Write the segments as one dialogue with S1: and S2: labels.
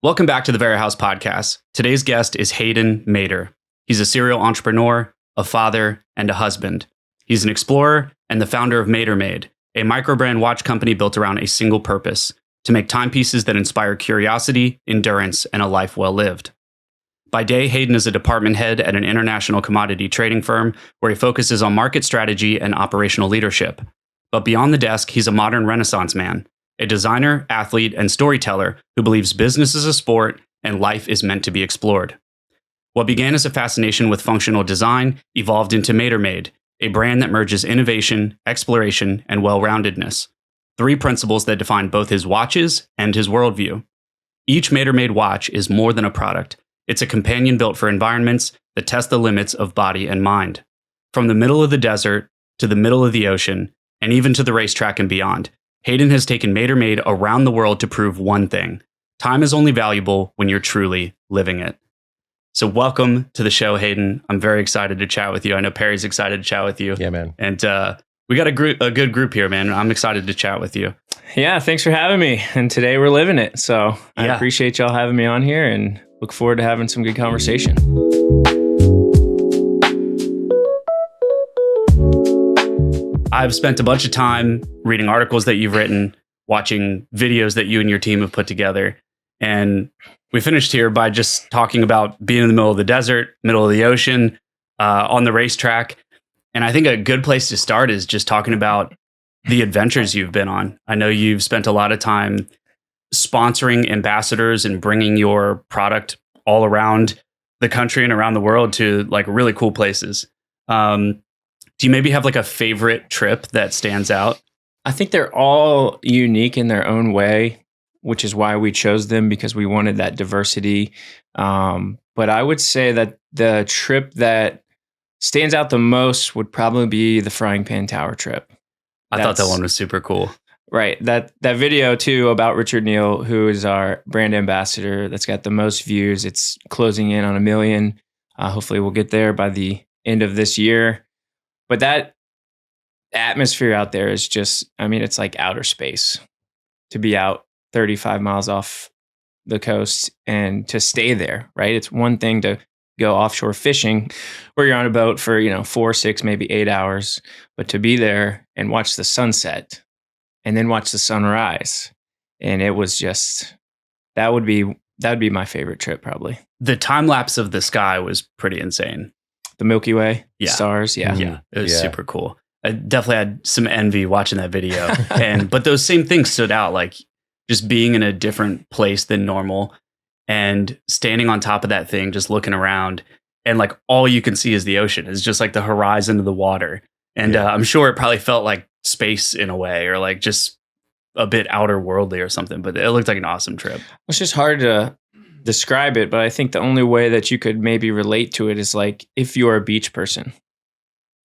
S1: Welcome back to the Very House Podcast. Today's guest is Hayden Mater. He's a serial entrepreneur, a father, and a husband. He's an explorer and the founder of Mater Made, a micro-brand watch company built around a single purpose: to make timepieces that inspire curiosity, endurance, and a life well lived. By day, Hayden is a department head at an international commodity trading firm where he focuses on market strategy and operational leadership. But beyond the desk, he's a modern Renaissance man, a designer, athlete, and storyteller who believes business is a sport and life is meant to be explored. What began as a fascination with functional design evolved into Mater Made, a brand that merges innovation, exploration, and well-roundedness, three principles that define both his watches and his worldview. Each Mater Made watch is more than a product. It's a companion built for environments that test the limits of body and mind. From the middle of the desert to the middle of the ocean, and even to the racetrack and beyond, Hayden has taken Mater Made around the world to prove one thing: time is only valuable when you're truly living it. So welcome to the show, Hayden. I'm very excited to chat with you. I know Perry's excited to chat with you.
S2: Yeah, man.
S1: And we got a good group here, man. I'm excited to chat with you.
S3: Yeah, thanks for having me. And today we're living it. So I appreciate y'all having me on here and look forward to having some good conversation.
S1: I've spent a bunch of time reading articles that you've written, watching videos that you and your team have put together. And we finished here by just talking about being in the middle of the desert, middle of the ocean, on the racetrack. And I think a good place to start is just talking about the adventures you've been on. I know you've spent a lot of time sponsoring ambassadors and bringing your product all around the country and around the world to like really cool places. Do you maybe have like a favorite trip that stands out?
S3: I think they're all unique in their own way, which is why we chose them, because we wanted that diversity. But I would say that the trip that stands out the most would probably be the Frying Pan Tower trip.
S1: I thought that one was super cool.
S3: Right. That video too about Richard Neal, who is our brand ambassador, that's got the most views. It's closing in on 1 million. Hopefully we'll get there by the end of this year. But that atmosphere out there is just, I mean, it's like outer space. To be out 35 miles off the coast and to stay there, right? It's one thing to go offshore fishing where you're on a boat for, 4, 6, maybe 8 hours, but to be there and watch the sunset and then watch the sunrise. And it was just, that would be my favorite trip probably.
S1: The time lapse of the sky was pretty insane.
S3: The Milky Way, stars,
S1: Yeah, it was super cool. I definitely had some envy watching that video. But those same things stood out, like just being in a different place than normal and standing on top of that thing, just looking around, and like all you can see is the ocean. It's just like the horizon of the water. And I'm sure it probably felt like space in a way, or like just a bit outer worldly or something, but it looked like an awesome trip.
S3: It's just hard to describe it, but I think the only way that you could maybe relate to it is like if you're a beach person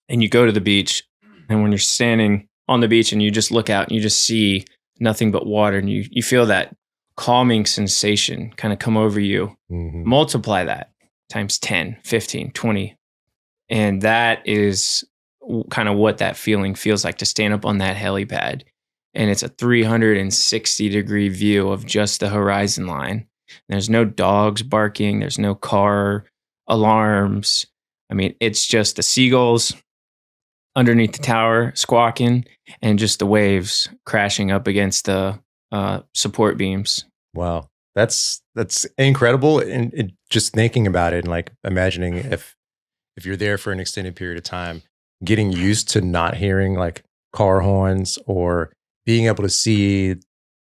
S3: and you go to the beach, and when you're standing on the beach and you just look out and you just see nothing but water, and you feel that calming sensation kind of come over you. Mm-hmm. Multiply that times 10, 15, 20. And that is kind of what that feeling feels like, to stand up on that helipad. And it's a 360 degree view of just the horizon line. There's no dogs barking. There's no car alarms. I mean, it's just the seagulls underneath the tower squawking and just the waves crashing up against the support beams.
S2: Wow. That's incredible. And just thinking about it and like imagining if you're there for an extended period of time, getting used to not hearing like car horns or being able to see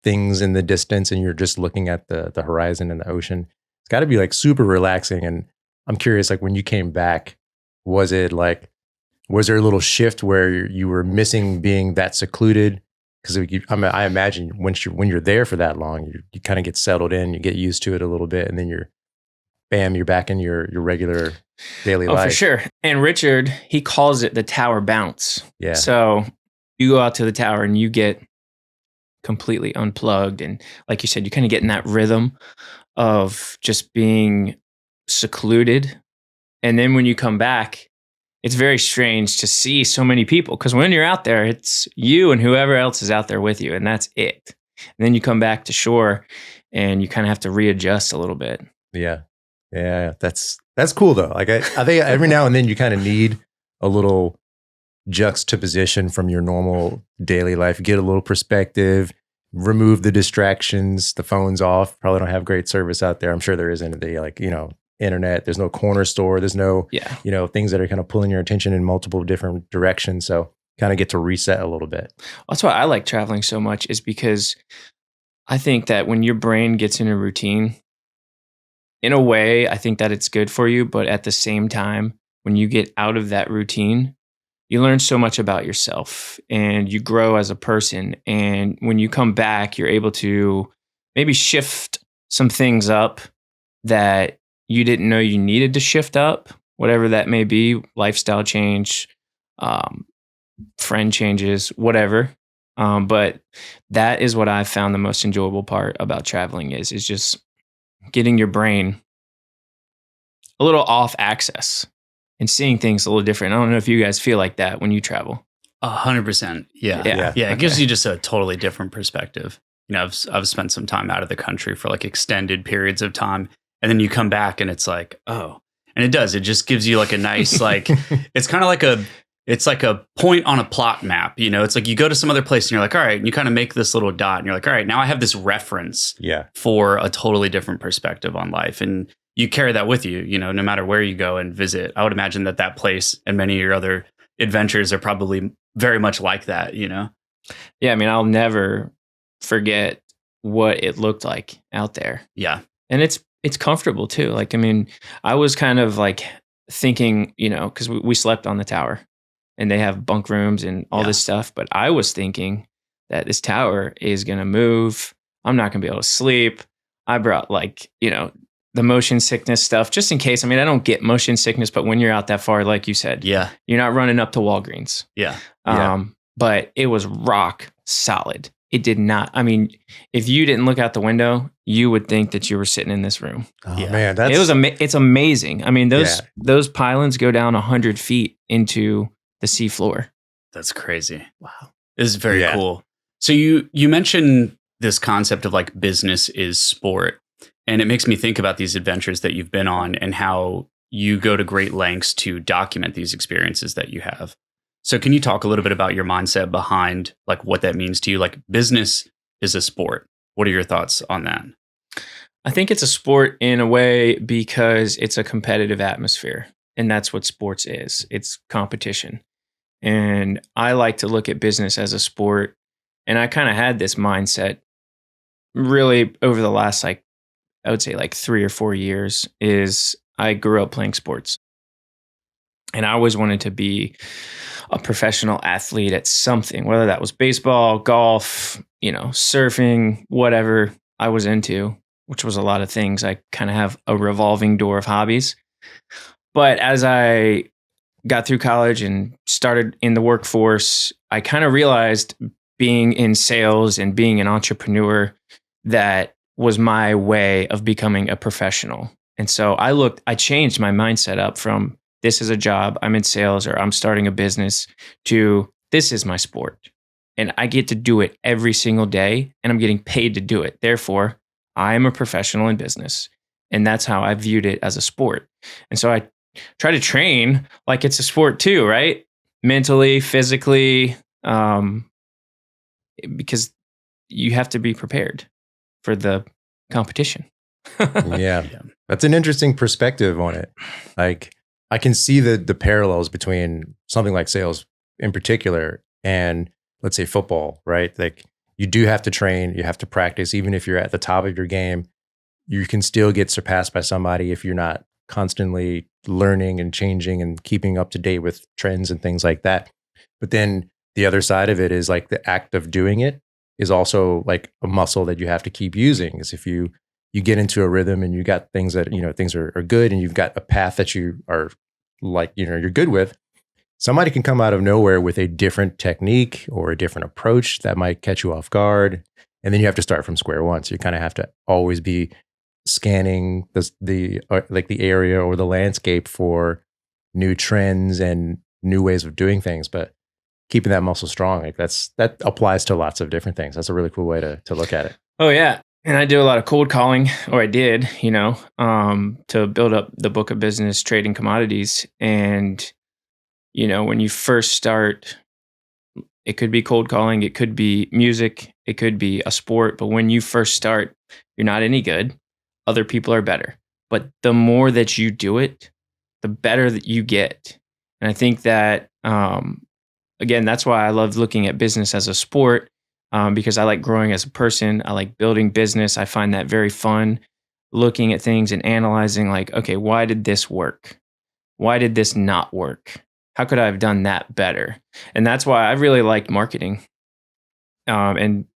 S2: things in the distance and you're just looking at the horizon and the ocean. It's got to be like super relaxing. And I'm curious, like when you came back, was there a little shift where you were missing being that secluded? Because I imagine when you're there for that long, you kind of get settled in, you get used to it a little bit, and then you're back in your regular daily life.
S3: Oh, for sure. And Richard, he calls it the tower bounce.
S2: Yeah.
S3: So you go out to the tower and you get completely unplugged. And like you said, you kind of get in that rhythm of just being secluded. And then when you come back, it's very strange to see so many people, because when you're out there, it's you and whoever else is out there with you, and that's it. And then you come back to shore and you kind of have to readjust a little bit.
S2: Yeah. That's cool though. Like I think every now and then you kind of need a little juxtaposition from your normal daily life, get a little perspective, remove the distractions, the phone's off. Probably don't have great service out there. I'm sure there isn't the internet. There's no corner store. There's no, things that are kind of pulling your attention in multiple different directions. So kind of get to reset a little bit.
S3: That's why I like traveling so much, is because I think that when your brain gets in a routine, in a way, I think that it's good for you. But at the same time, when you get out of that routine, you learn so much about yourself and you grow as a person. And when you come back, you're able to maybe shift some things up that you didn't know you needed to shift up, whatever that may be, lifestyle change, friend changes, whatever. But that is what I've found the most enjoyable part about traveling is just getting your brain a little off axis and seeing things a little different. I don't know if you guys feel like that when you travel.
S1: 100%. Yeah. It gives you just a totally different perspective. I've spent some time out of the country for like extended periods of time, and then you come back and it's like, oh, and it just gives you like a nice, like, it's kind of like it's like a point on a plot map. It's like you go to some other place and you're like, all right, and you kind of make this little dot and you're like, all right, now I have this reference for a totally different perspective on life. And you carry that with you, no matter where you go and visit. I would imagine that place and many of your other adventures are probably very much like that, Yeah,
S3: I mean, I'll never forget what it looked like out there.
S1: Yeah.
S3: And it's comfortable too. Like, I mean, I was kind of like thinking, because we slept on the tower and they have bunk rooms and all this stuff. But I was thinking that this tower is going to move. I'm not going to be able to sleep. I brought the motion sickness stuff just in case. I mean, I don't get motion sickness, but when you're out that far, like you said, you're not running up to Walgreens.
S1: Yeah.
S3: But it was rock solid. It did not. I mean, if you didn't look out the window, you would think that you were sitting in this room.
S2: Oh man,
S3: it's amazing. I mean, those pylons go down 100 feet into the sea floor.
S1: That's crazy. Wow. This is very cool. So you mentioned this concept of like business is sport. And it makes me think about these adventures that you've been on and how you go to great lengths to document these experiences that you have. So can you talk a little bit about your mindset behind like what that means to you? Like business is a sport. What are your thoughts on that?
S3: I think it's a sport in a way because it's a competitive atmosphere. And that's what sports is. It's competition. And I like to look at business as a sport. And I kind of had this mindset really over the last I would say 3 or 4 years. Is I grew up playing sports. And I always wanted to be a professional athlete at something, whether that was baseball, golf, surfing, whatever I was into, which was a lot of things. I kind of have a revolving door of hobbies. But as I got through college and started in the workforce, I kind of realized being in sales and being an entrepreneur, that was my way of becoming a professional. And so I changed my mindset up from this is a job, I'm in sales, or I'm starting a business, to this is my sport. And I get to do it every single day and I'm getting paid to do it. Therefore, I am a professional in business. And that's how I viewed it as a sport. And so I try to train like it's a sport too, right? Mentally, physically, because you have to be prepared for the competition.
S2: Yeah. That's an interesting perspective on it. Like, I can see the parallels between something like sales in particular and let's say football, right? Like you do have to train, you have to practice, even if you're at the top of your game, you can still get surpassed by somebody if you're not constantly learning and changing and keeping up to date with trends and things like that. But then the other side of it is like the act of doing it is also like a muscle that you have to keep using. Because if you get into a rhythm and you got things that, things are good and you've got a path that you are like, you're good with, somebody can come out of nowhere with a different technique or a different approach that might catch you off guard. And then you have to start from square one. So you kind of have to always be scanning the area or the landscape for new trends and new ways of doing things. But keeping that muscle strong, like that applies to lots of different things. That's a really cool way to look at it.
S3: Oh yeah. And I do a lot of cold calling, or I did, to build up the book of business trading commodities. And, when you first start, it could be cold calling, it could be music, it could be a sport. But when you first start, you're not any good. Other people are better. But the more that you do it, the better that you get. And I think that, again, that's why I love looking at business as a sport, because I like growing as a person. I like building business. I find that very fun, looking at things and analyzing like, okay, why did this work? Why did this not work? How could I have done that better? And that's why I really liked marketing. And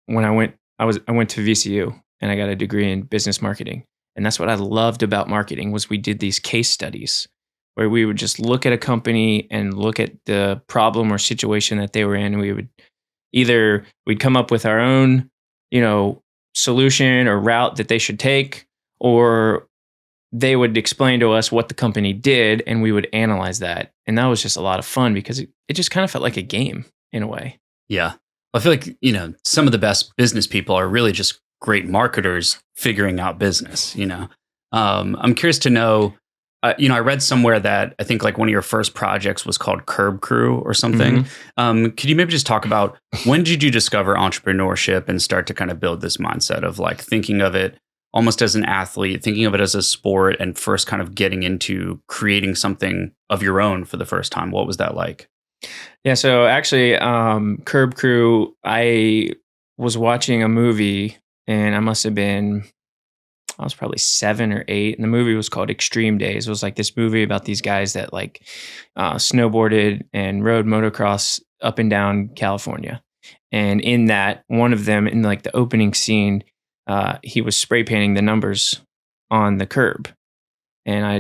S3: when I went to VCU and I got a degree in business marketing. And that's what I loved about marketing was we did these case studies where we would just look at a company and look at the problem or situation that they were in. We would we'd come up with our own, solution or route that they should take, or they would explain to us what the company did and we would analyze that. And that was just a lot of fun because it just kind of felt like a game in a way.
S1: Yeah. I feel like, some of the best business people are really just great marketers figuring out business, I'm curious to know, I read somewhere that I think like one of your first projects was called Curb Crew or something. Could you maybe just talk about when did you discover entrepreneurship and start to kind of build this mindset of like thinking of it almost as an athlete, thinking of it as a sport, and first kind of getting into creating something of your own for the first time? What was that like?
S3: Yeah, so actually, Curb Crew, I was watching a movie and I was probably 7 or 8. And the movie was called Extreme Days. It was like this movie about these guys that like snowboarded and rode motocross up and down California. And in that, one of them in like the opening scene, he was spray painting the numbers on the curb. And I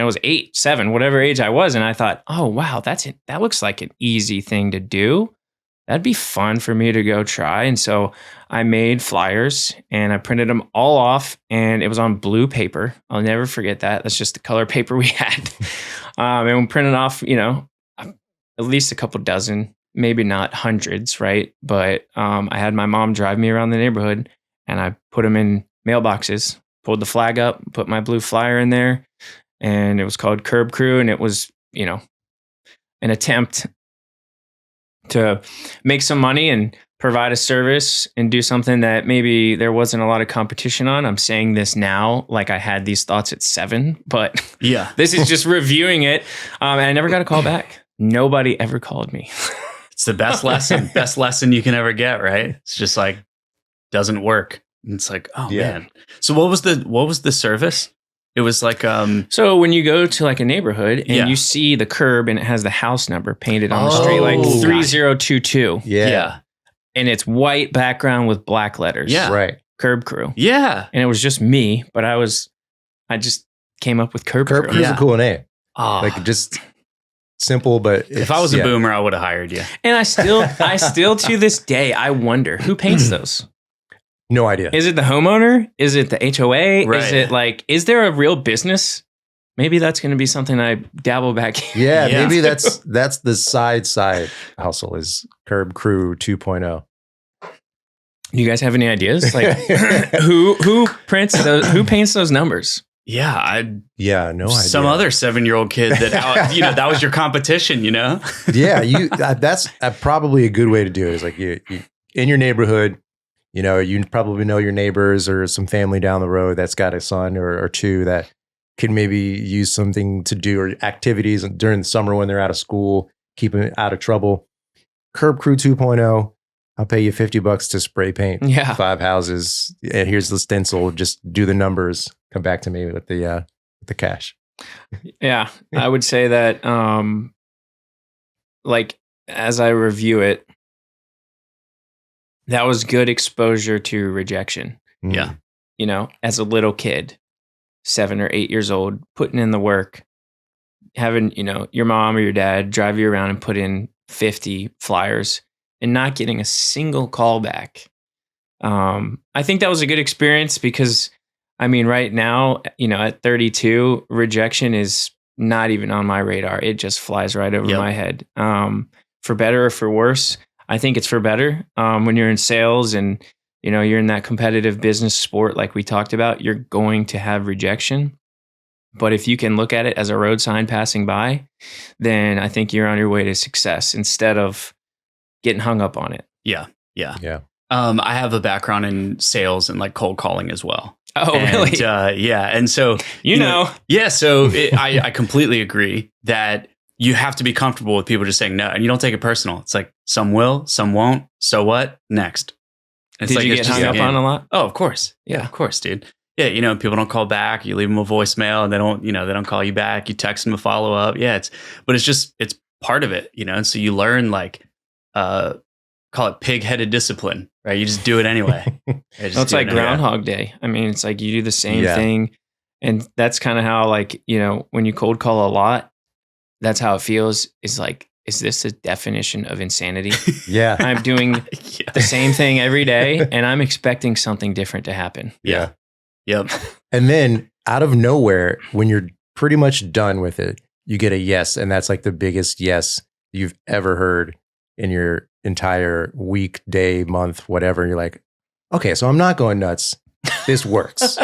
S3: was 8, 7, whatever age I was. And I thought, oh, wow, that looks like an easy thing to do. That'd be fun for me to go try. And so I made flyers and I printed them all off, and it was on blue paper. I'll never forget that. That's just the color paper we had. And we printed off, at least a couple dozen, maybe not hundreds, right? But I had my mom drive me around the neighborhood and I put them in mailboxes, pulled the flag up, put my blue flyer in there, and it was called Curb Crew. And it was, an attempt to make some money and provide a service and do something that maybe there wasn't a lot of competition on. I'm saying this now like I had these thoughts at 7, but
S1: yeah,
S3: this is just reviewing it. And I never got a call back. Nobody ever called me.
S1: It's the best lesson you can ever get, right? It's just like, doesn't work. And it's like, oh man. So what was the service? It was like
S3: so when you go to like a neighborhood and you see the curb and it has the house number painted on the street, like 3022.
S1: Yeah.
S3: And it's white background with black letters.
S1: Yeah.
S2: Right.
S3: Curb Crew.
S1: Yeah.
S3: And it was just me, but I just came up with Curb Crew.
S2: Curb Crew's a cool name.
S1: Oh.
S2: Like just simple, but
S1: if I was a boomer, I would have hired you.
S3: And I still to this day, I wonder who paints those.
S2: No idea.
S3: Is it the homeowner? Is it the HOA?
S1: Right.
S3: Is it like, is there a real business? Maybe that's going to be something I dabble back in.
S2: Yeah, maybe that's the side hustle is Curb Crew 2.0.
S3: Do you guys have any ideas? Like who prints those? Who paints those numbers?
S1: Yeah,
S2: no idea.
S1: Some other 7-year-old kid that that was your competition.
S2: Yeah, that's probably a good way to do it. Is like you in your neighborhood. You probably know your neighbors or some family down the road that's got a son or two that can maybe use something to do or activities during the summer when they're out of school, keep them out of trouble. Curb Crew 2.0, I'll pay you $50 to spray paint 5 houses. And here's the stencil. Just do the numbers. Come back to me with the cash.
S3: Yeah, I would say that like as I review it, that was good exposure to rejection.
S1: Yeah.
S3: As a little kid, 7 or 8 years old, putting in the work, having, your mom or your dad drive you around and put in 50 flyers and not getting a single call back. I think that was a good experience because, right now, at 32, rejection is not even on my radar. It just flies right over my head. For better or for worse, I think it's for better when you're in sales and you're in that competitive business sport like we talked about, you're going to have rejection. But if you can look at it as a road sign passing by, then I think you're on your way to success instead of getting hung up on it.
S1: Yeah.
S2: I
S1: have a background in sales and like cold calling as well.
S3: Oh,
S1: and,
S3: really?
S1: Yeah. And so,
S3: you know.
S1: Yeah. So I completely agree that you have to be comfortable with people just saying no, and you don't take it personal. It's like some will, some won't. So what? Next. It's
S3: Did
S1: like,
S3: you
S1: it's
S3: get
S1: just
S3: hung
S1: a
S3: up
S1: game.
S3: on a lot?
S1: Oh, of course. Yeah, of course, dude. Yeah, people don't call back. You leave them a voicemail, and they don't call you back. You text them a follow up. Yeah, it's part of it, And so you learn call it pig-headed discipline, right? You just do it anyway.
S3: It's like Groundhog Day. I mean, it's like you do the same thing, and that's kind of how when you cold call a lot, that's how it feels. Is like, is this a definition of insanity?
S2: Yeah.
S3: I'm doing the same thing every day, and I'm expecting something different to happen.
S1: Yeah. Yep.
S2: And then out of nowhere, when you're pretty much done with it, you get a yes. And that's like the biggest yes you've ever heard in your entire week, day, month, whatever. You're like, okay, so I'm not going nuts. This works.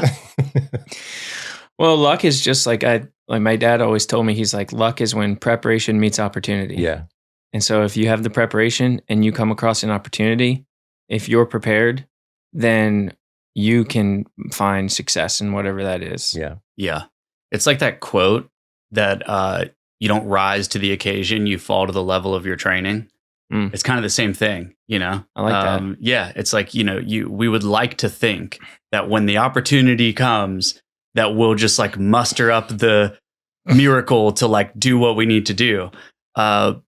S3: Well, luck is just like my dad always told me, he's like, luck is when preparation meets opportunity.
S2: Yeah.
S3: And so if you have the preparation and you come across an opportunity, if you're prepared, then you can find success in whatever that is.
S2: Yeah.
S1: Yeah. It's like that quote that you don't rise to the occasion, you fall to the level of your training. It's kind of the same thing, I
S3: like that.
S1: Yeah. It's like, we would like to think that when the opportunity comes, that we'll just like muster up the miracle to like do what we need to do. But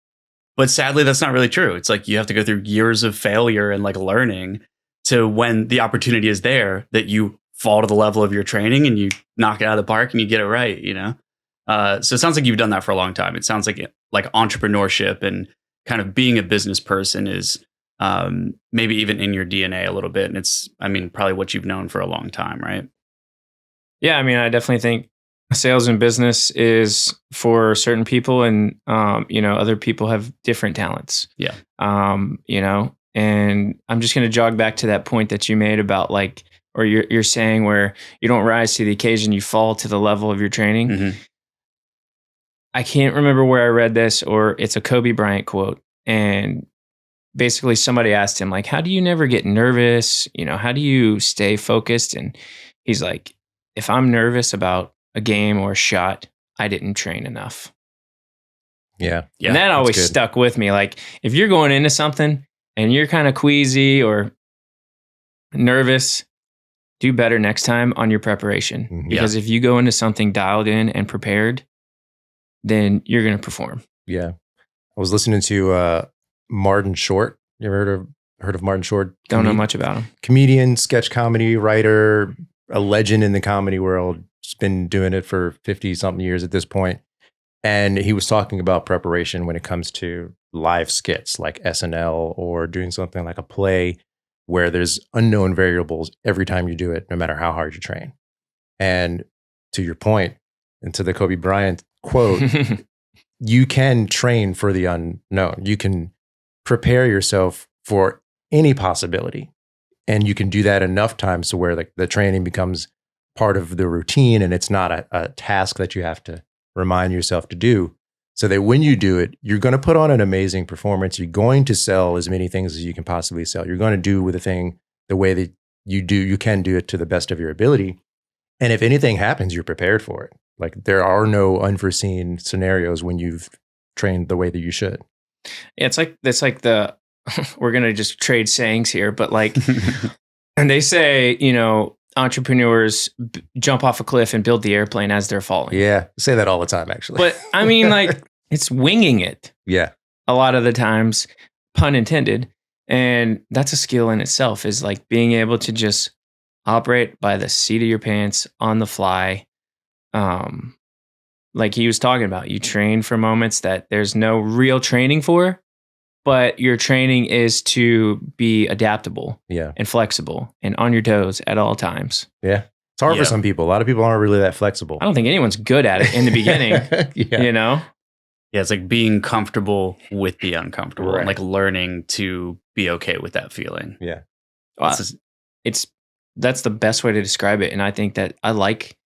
S1: sadly, that's not really true. It's like you have to go through years of failure and like learning to when the opportunity is there that you fall to the level of your training and you knock it out of the park and you get it right, So it sounds like you've done that for a long time. It sounds like entrepreneurship and kind of being a business person is maybe even in your DNA a little bit. And it's, probably what you've known for a long time, right?
S3: Yeah, I definitely think sales and business is for certain people, and other people have different talents.
S1: Yeah.
S3: And I'm just going to jog back to that point that you made about or you're saying where you don't rise to the occasion, you fall to the level of your training.
S1: Mm-hmm.
S3: I can't remember where I read this, or it's a Kobe Bryant quote, and basically somebody asked him how do you never get nervous? How do you stay focused? And he's like, if I'm nervous about a game or a shot, I didn't train enough.
S2: Yeah.
S3: And that always stuck with me. If you're going into something and you're kind of queasy or nervous, do better next time on your preparation.
S2: Mm-hmm.
S3: Because if you go into something dialed in and prepared, then you're going to perform.
S2: Yeah. I was listening to Martin Short. You ever heard of Martin Short?
S3: Don't know much about him.
S2: Comedian, sketch comedy writer, a legend in the comedy world. He's been doing it for 50 something years at this point. And he was talking about preparation when it comes to live skits like SNL or doing something like a play where there's unknown variables every time you do it, no matter how hard you train. And to your point, and to the Kobe Bryant quote, you can train for the unknown. You can prepare yourself for any possibility. And you can do that enough times to where the training becomes part of the routine and it's not a task that you have to remind yourself to do. So that when you do it, you're going to put on an amazing performance. You're going to sell as many things as you can possibly sell. You're going to do with the thing the way that you can do it to the best of your ability. And if anything happens, you're prepared for it. There are no unforeseen scenarios when you've trained the way that you should.
S3: Yeah, it's like the we're going to just trade sayings here, but and they say, entrepreneurs jump off a cliff and build the airplane as they're falling.
S2: Yeah, I say that all the time, actually.
S3: But it's winging it.
S2: Yeah.
S3: A lot of the times, pun intended. And that's a skill in itself, is being able to just operate by the seat of your pants on the fly. Like he was talking about, you train for moments that there's no real training for, but your training is to be adaptable and flexible and on your toes at all times.
S2: Yeah. It's hard for some people. A lot of people aren't really that flexible.
S3: I don't think anyone's good at it in the beginning,
S1: Yeah, it's like being comfortable with the uncomfortable and learning to be okay with that feeling.
S2: Yeah.
S3: Well, that's the best way to describe it. And I think that I like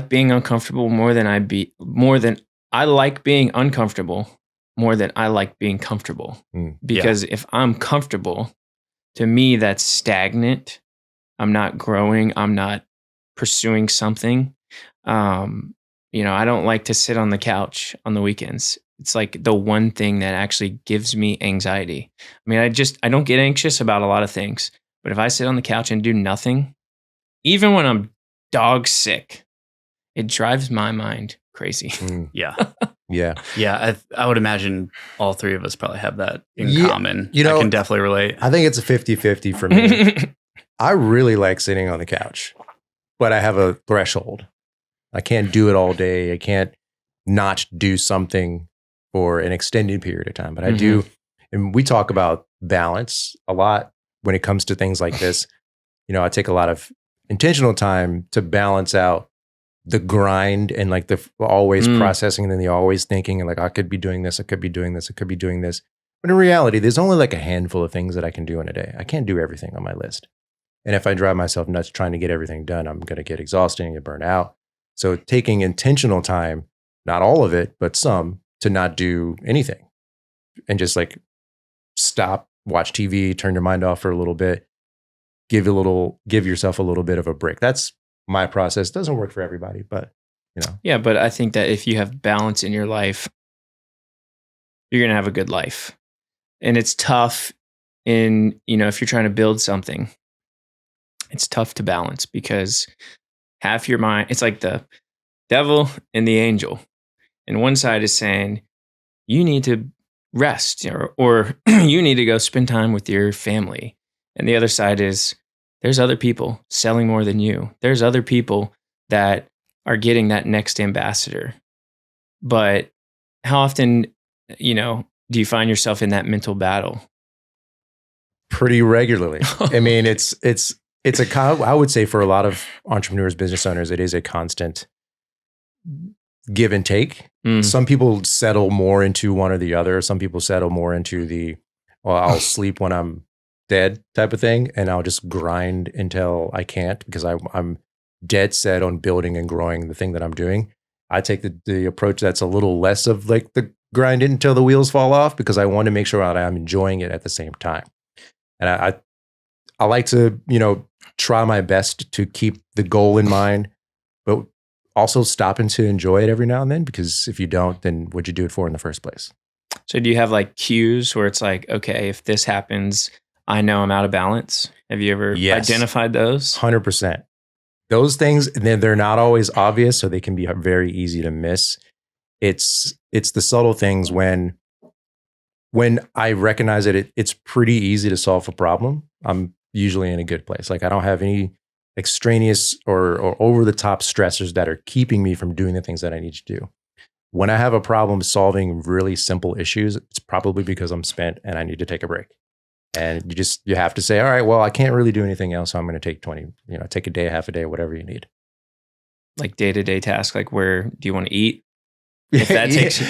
S3: being uncomfortable more than I like being uncomfortable more than I like being comfortable. Because if I'm comfortable, to me, that's stagnant. I'm not growing. I'm not pursuing something. I don't like to sit on the couch on the weekends. It's like the one thing that actually gives me anxiety. I mean, I don't get anxious about a lot of things, but if I sit on the couch and do nothing, even when I'm dog sick, it drives my mind crazy.
S1: Yeah.
S2: Yeah.
S1: Yeah. I would imagine all three of us probably have that in common. I can definitely relate.
S2: I think it's a 50-50 for me. I really like sitting on the couch, but I have a threshold. I can't do it all day. I can't not do something for an extended period of time, but I do. And we talk about balance a lot when it comes to things like this. I take a lot of intentional time to balance out the grind and like the always processing and then the always thinking and like, I could be doing this. I could be doing this. I could be doing this. But in reality, there's only like a handful of things that I can do in a day. I can't do everything on my list. And if I drive myself nuts trying to get everything done, I'm going to get exhausted and get burnt out. So taking intentional time, not all of it, but some, to not do anything and just like stop, watch TV, turn your mind off for a little bit, give yourself a little bit of a break. That's my process. Doesn't work for everybody, but
S3: Yeah, but I think that if you have balance in your life, you're going to have a good life. And it's tough if you're trying to build something, it's tough to balance because half your mind, it's like the devil and the angel. And one side is saying, you need to rest or you need to go spend time with your family. And the other side is, there's other people selling more than you. There's other people that are getting that next ambassador. But how often, do you find yourself in that mental battle?
S2: Pretty regularly. I mean, I would say for a lot of entrepreneurs, business owners, it is a constant give and take. Some people settle more into one or the other. Some people settle more into I'll sleep when I'm dead type of thing. And I'll just grind until I can't because I'm dead set on building and growing the thing that I'm doing. I take the approach that's a little less of like the grind it until the wheels fall off because I want to make sure that I'm enjoying it at the same time. And I like to, try my best to keep the goal in mind, but also stopping to enjoy it every now and then, because if you don't, then what'd you do it for in the first place?
S3: So do you have like cues where it's like, okay, if this happens, I know I'm out of balance? Have you ever identified those?
S2: 100%. Those things, they're not always obvious, so they can be very easy to miss. It's the subtle things when I recognize that it's pretty easy to solve a problem. I'm usually in a good place. Like I don't have any extraneous or over the top stressors that are keeping me from doing the things that I need to do. When I have a problem solving really simple issues, it's probably because I'm spent and I need to take a break. And you have to say, all right, well, I can't really do anything else. So I'm going to take take a day, half a day, whatever you need.
S3: Like day-to-day tasks, like where do you want to eat? If that takes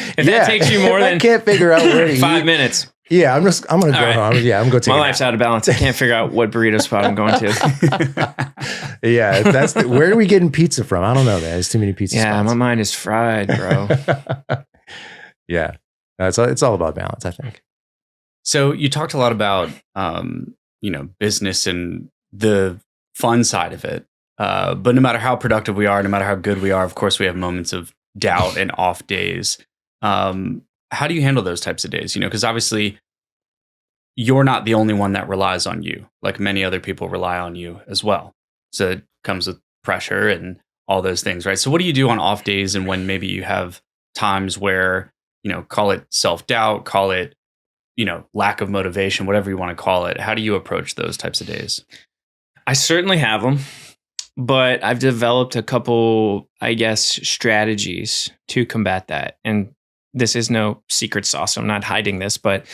S3: you more than
S2: I can't figure out where to
S3: 5
S2: eat.
S3: minutes.
S2: Yeah, I'm going to go home. Yeah, I'm going to take
S3: my life's out of balance. I can't figure out what burrito spot I'm going to.
S2: Yeah, where are we getting pizza from? I don't know. There's too many pizza spots.
S3: Yeah, my mind is fried, bro.
S2: Yeah, it's all about balance, I think.
S1: So you talked a lot about, business and the fun side of it. But no matter how productive we are, no matter how good we are, of course, we have moments of doubt and off days. How do you handle those types of days? Because obviously you're not the only one that relies on you. Like many other people rely on you as well. So it comes with pressure and all those things, right? So what do you do on off days and when maybe you have times where, call it self-doubt, call it, lack of motivation, whatever you want to call it. How do you approach those types of days?
S3: I certainly have them, but I've developed a couple, I guess, strategies to combat that. And this is no secret sauce. I'm not hiding this, but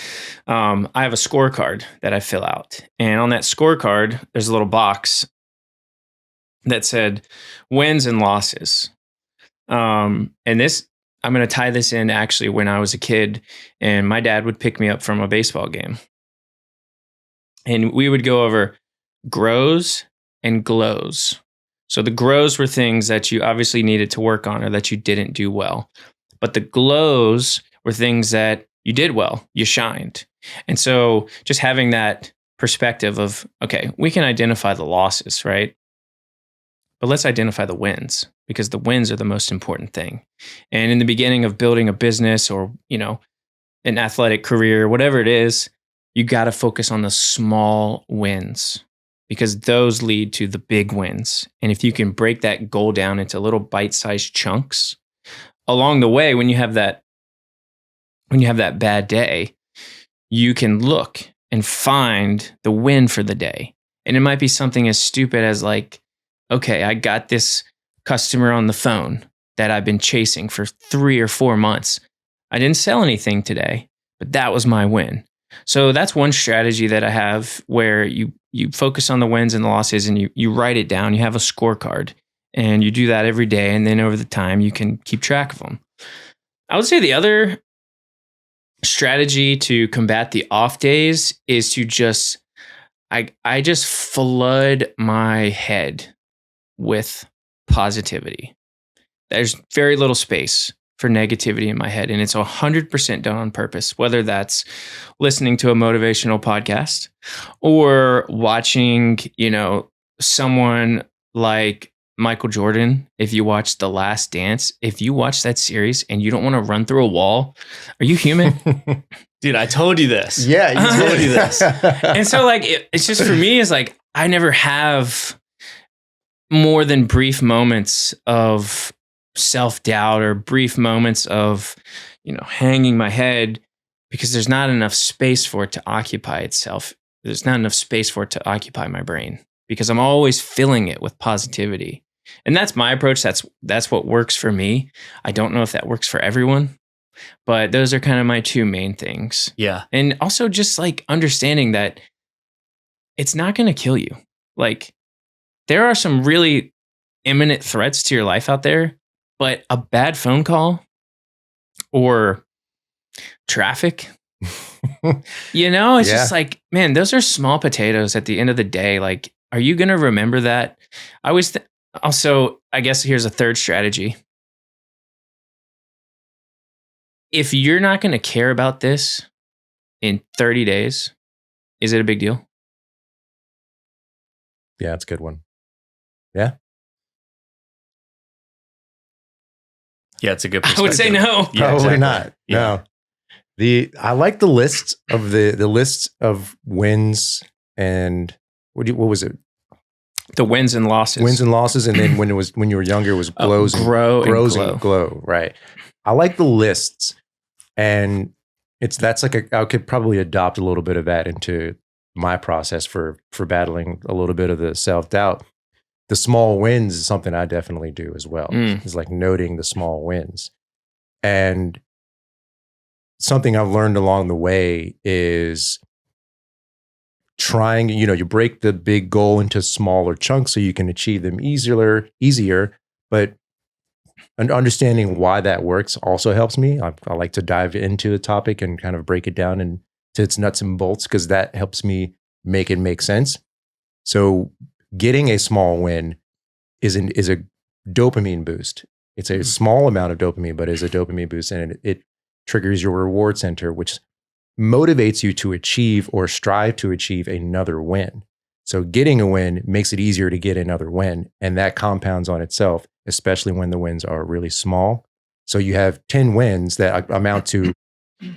S3: I have a scorecard that I fill out. And on that scorecard, there's a little box that said wins and losses. And this, I'm going to tie this in actually when I was a kid and my dad would pick me up from a baseball game. And we would go over grows and glows. So the grows were things that you obviously needed to work on or that you didn't do well. But the glows were things that you did well, you shined. And so just having that perspective of, okay, we can identify the losses, right? But let's identify the wins, because the wins are the most important thing. And in the beginning of building a business or, an athletic career, whatever it is, you got to focus on the small wins, because those lead to the big wins. And if you can break that goal down into little bite-sized chunks along the way, when you have that bad day, you can look and find the win for the day. And it might be something as stupid as like, okay, I got this customer on the phone that I've been chasing for 3 or 4 months. I didn't sell anything today, but that was my win. So that's one strategy that I have, where you focus on the wins and the losses, and you write it down. You have a scorecard, and you do that every day. And then over the time, you can keep track of them. I would say the other strategy to combat the off days is to just, I just flood my head with positivity. There's very little space for negativity in my head, and it's 100% done on purpose, whether that's listening to a motivational podcast or watching, someone like Michael Jordan. If you watch The Last Dance, if you watch that series and you don't want to run through a wall, are you human?
S1: Dude, I told you this.
S2: Yeah, you
S1: told you this.
S3: And so like, it's just, for me, is like, I never have more than brief moments of self-doubt or brief moments of, hanging my head, because there's not enough space for it to occupy itself. There's not enough space for it to occupy my brain, because I'm always filling it with positivity. And that's my approach. That's what works for me. I don't know if that works for everyone, but those are kind of my 2 main things.
S1: Yeah.
S3: And also just like understanding that it's not going to kill you. Like, there are some really imminent threats to your life out there, but a bad phone call or traffic, it's just like, man, those are small potatoes at the end of the day. Like, are you going to remember that? I always also, I guess here's a third strategy. If you're not going to care about this in 30 days, is it a big deal?
S2: Yeah, it's a good one. Yeah.
S1: Yeah, it's a good perspective.
S3: I would say no.
S1: Yeah,
S2: Probably
S1: exactly.
S2: not.
S1: Yeah.
S2: No. I like the list of the list of wins and what was it?
S3: The wins and losses.
S2: Wins and losses, and then when you were younger, it was grows and glow. Right. I like the lists, and I could probably adopt a little bit of that into my process for battling a little bit of the self-doubt. The small wins is something I definitely do as well. It's like noting the small wins. And something I've learned along the way is trying, you break the big goal into smaller chunks so you can achieve them easier, but understanding why that works also helps me. I like to dive into the topic and kind of break it down into its nuts and bolts, because that helps me make it make sense. So getting a small win is a dopamine boost. It's a small amount of dopamine, but it's a dopamine boost, and it triggers your reward center, which motivates you to achieve or strive to achieve another win. So getting a win makes it easier to get another win, and that compounds on itself, especially when the wins are really small. So you have 10 wins that amount to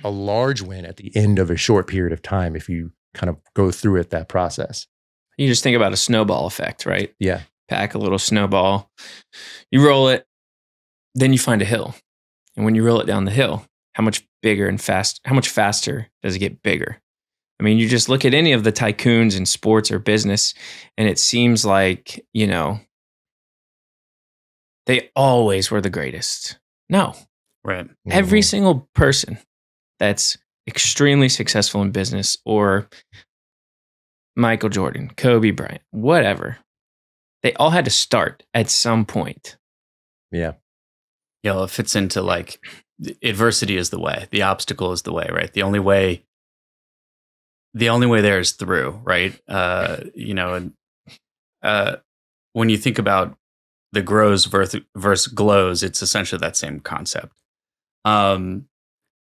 S2: a large win at the end of a short period of time if you kind of go through that process.
S3: You just think about a snowball effect, right?
S2: Yeah.
S3: Pack a little snowball, you roll it, then you find a hill. And when you roll it down the hill, how much faster does it get bigger? I mean, you just look at any of the tycoons in sports or business, and it seems like, they always were the greatest. No.
S1: Right.
S3: Every single person that's extremely successful in business, or Michael Jordan, Kobe Bryant, whatever, they all had to start at some point.
S2: Yeah.
S1: Yeah, it fits into like adversity is the way. The obstacle is the way, right? The only way the only way there is through, right? When you think about the grows versus glows, it's essentially that same concept.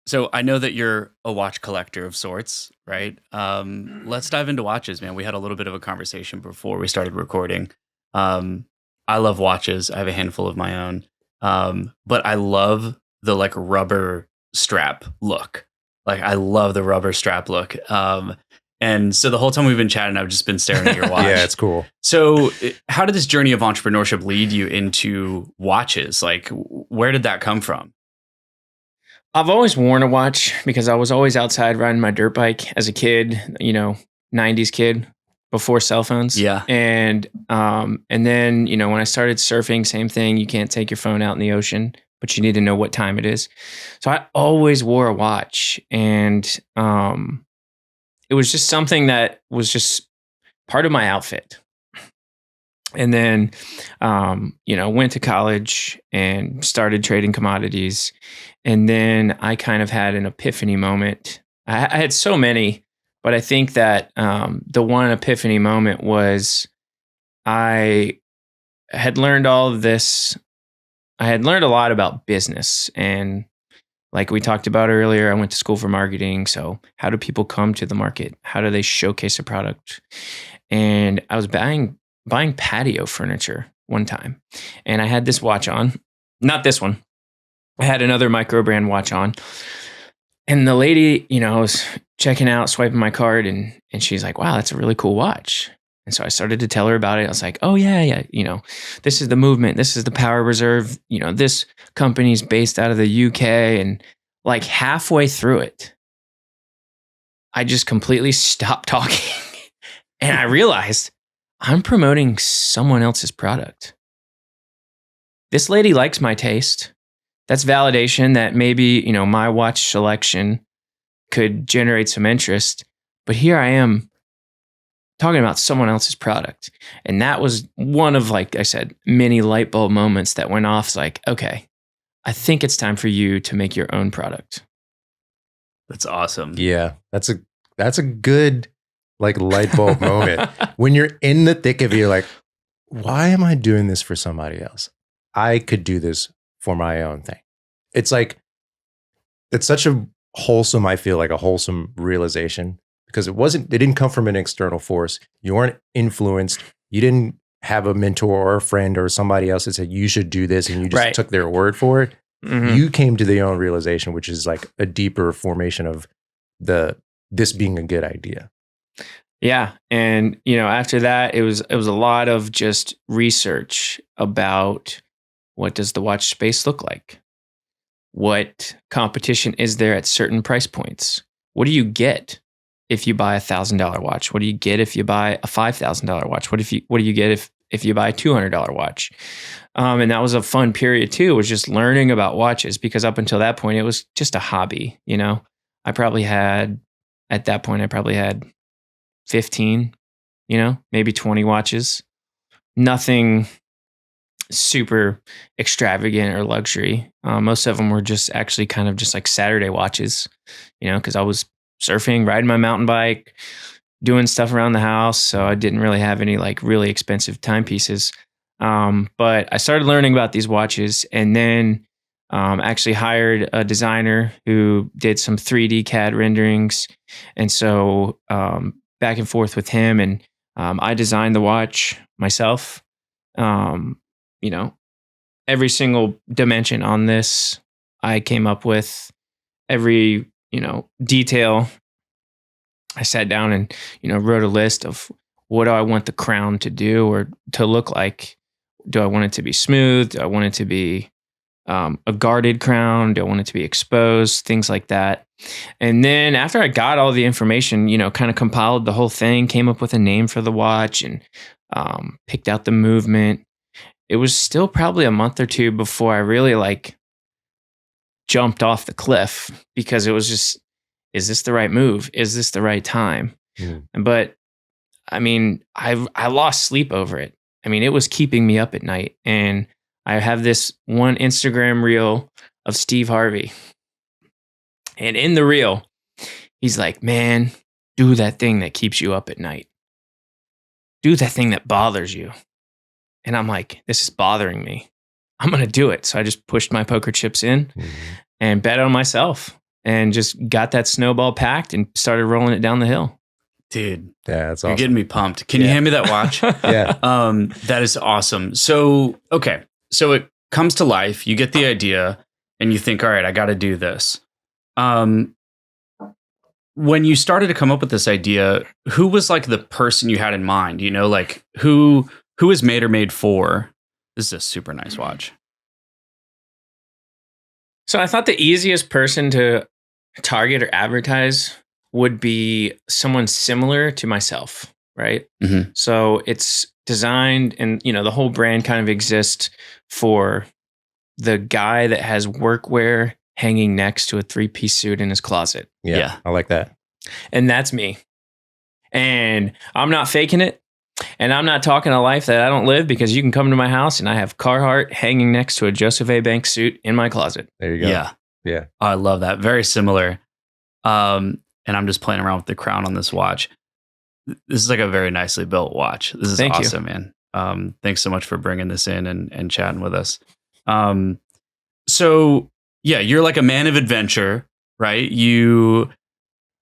S1: So I know that you're a watch collector of sorts, right? Let's dive into watches, man. We had a little bit of a conversation before we started recording. I love watches. I have a handful of my own. But I love the like rubber strap look. Like I love the rubber strap look. And so the whole time we've been chatting, I've just been staring at your watch.
S2: Yeah, it's cool.
S1: So how did this journey of entrepreneurship lead you into watches? Like where did that come from?
S3: I've always worn a watch because I was always outside riding my dirt bike as a kid, 90s kid before cell phones.
S1: Yeah.
S3: And then, when I started surfing, same thing. You can't take your phone out in the ocean, but you need to know what time it is. So I always wore a watch, and it was just something that was just part of my outfit. And then, went to college and started trading commodities. And then I kind of had an epiphany moment. I had so many, but I think that the one epiphany moment was I had learned all of this. I had learned a lot about business. And like we talked about earlier, I went to school for marketing. So how do people come to the market? How do they showcase a product? And I was buying patio furniture one time, and I had this watch on, not this one. I had another micro brand watch on, and the lady, I was checking out, swiping my card, and she's like, "Wow, that's a really cool watch." And so I started to tell her about it. I was like, "Oh yeah, this is the movement. This is the Power Reserve. This company's based out of the UK." And like halfway through it, I just completely stopped talking, and I realized I'm promoting someone else's product. This lady likes my taste. That's validation that maybe, my watch selection could generate some interest. But here I am talking about someone else's product. And that was one of, like I said, many light bulb moments that went off. It's like, okay, I think it's time for you to make your own product.
S1: That's awesome.
S2: Yeah, that's a good like light bulb moment. When you're in the thick of it, you're like, why am I doing this for somebody else? I could do this for my own thing. It's like, it's such a wholesome, I feel like a wholesome realization, because it didn't come from an external force. You weren't influenced. You didn't have a mentor or a friend or somebody else that said you should do this, and you just took their word for it. Mm-hmm. You came to your own realization, which is like a deeper formation of this being a good idea.
S3: Yeah. And, after that, it was a lot of just research about what does the watch space look like? What competition is there at certain price points? What do you get if you buy $1,000 watch? What do you get if you buy a $5,000 watch? What do you get if you buy a $200 watch? And that was a fun period too, was just learning about watches, because up until that point, it was just a hobby. At that point, I probably had 15, maybe 20 watches. Nothing super extravagant or luxury. Most of them were just actually kind of just like Saturday watches, because I was surfing, riding my mountain bike, doing stuff around the house. So I didn't really have any like really expensive timepieces. But I started learning about these watches, and then actually hired a designer who did some 3D CAD renderings. And so back and forth with him, and I designed the watch myself. Every single dimension on this, I came up with. Every, detail. I sat down and, wrote a list of what do I want the crown to do or to look like. Do I want it to be smooth? Do I want it to be a guarded crown? Do I want it to be exposed? Things like that. And then after I got all the information, kind of compiled the whole thing, came up with a name for the watch, and picked out the movement. It was still probably a month or two before I really jumped off the cliff, because it was just, is this the right move? Is this the right time? Mm. But I mean, I lost sleep over it. I mean, it was keeping me up at night. And I have this one Instagram reel of Steve Harvey. And in the reel, he's like, man, do that thing that keeps you up at night. Do that thing that bothers you. And I'm like, this is bothering me. I'm going to do it. So I just pushed my poker chips in and bet on myself and just got that snowball packed and started rolling it down the hill.
S1: Dude,
S2: Yeah, that's
S1: you're
S2: awesome.
S1: getting me pumped. Can you hand me that watch?
S2: Yeah.
S1: That is awesome. So, okay. So it comes to life. You get the idea and you think, all right, I got to do this. When you started to come up with this idea, who was like the person you had in mind? You know, like who is Mater made for? This is a super nice watch.
S3: So I thought the easiest person to target or advertise would be someone similar to myself, right?
S1: Mm-hmm.
S3: So it's designed, and the whole brand kind of exists for the guy that has workwear hanging next to a 3-piece suit in his closet.
S2: Yeah, I like that.
S3: And that's me. And I'm not faking it. And I'm not talking a life that I don't live, because you can come to my house and I have Carhartt hanging next to a Joseph A. Banks suit in my closet.
S2: There you go.
S1: Yeah.
S2: Yeah.
S1: Oh, I love that. Very similar. And I'm just playing around with the crown on this watch. This is like a very nicely built watch. This is awesome, man. Thanks so much for bringing this in and chatting with us. So yeah, you're like a man of adventure, right? You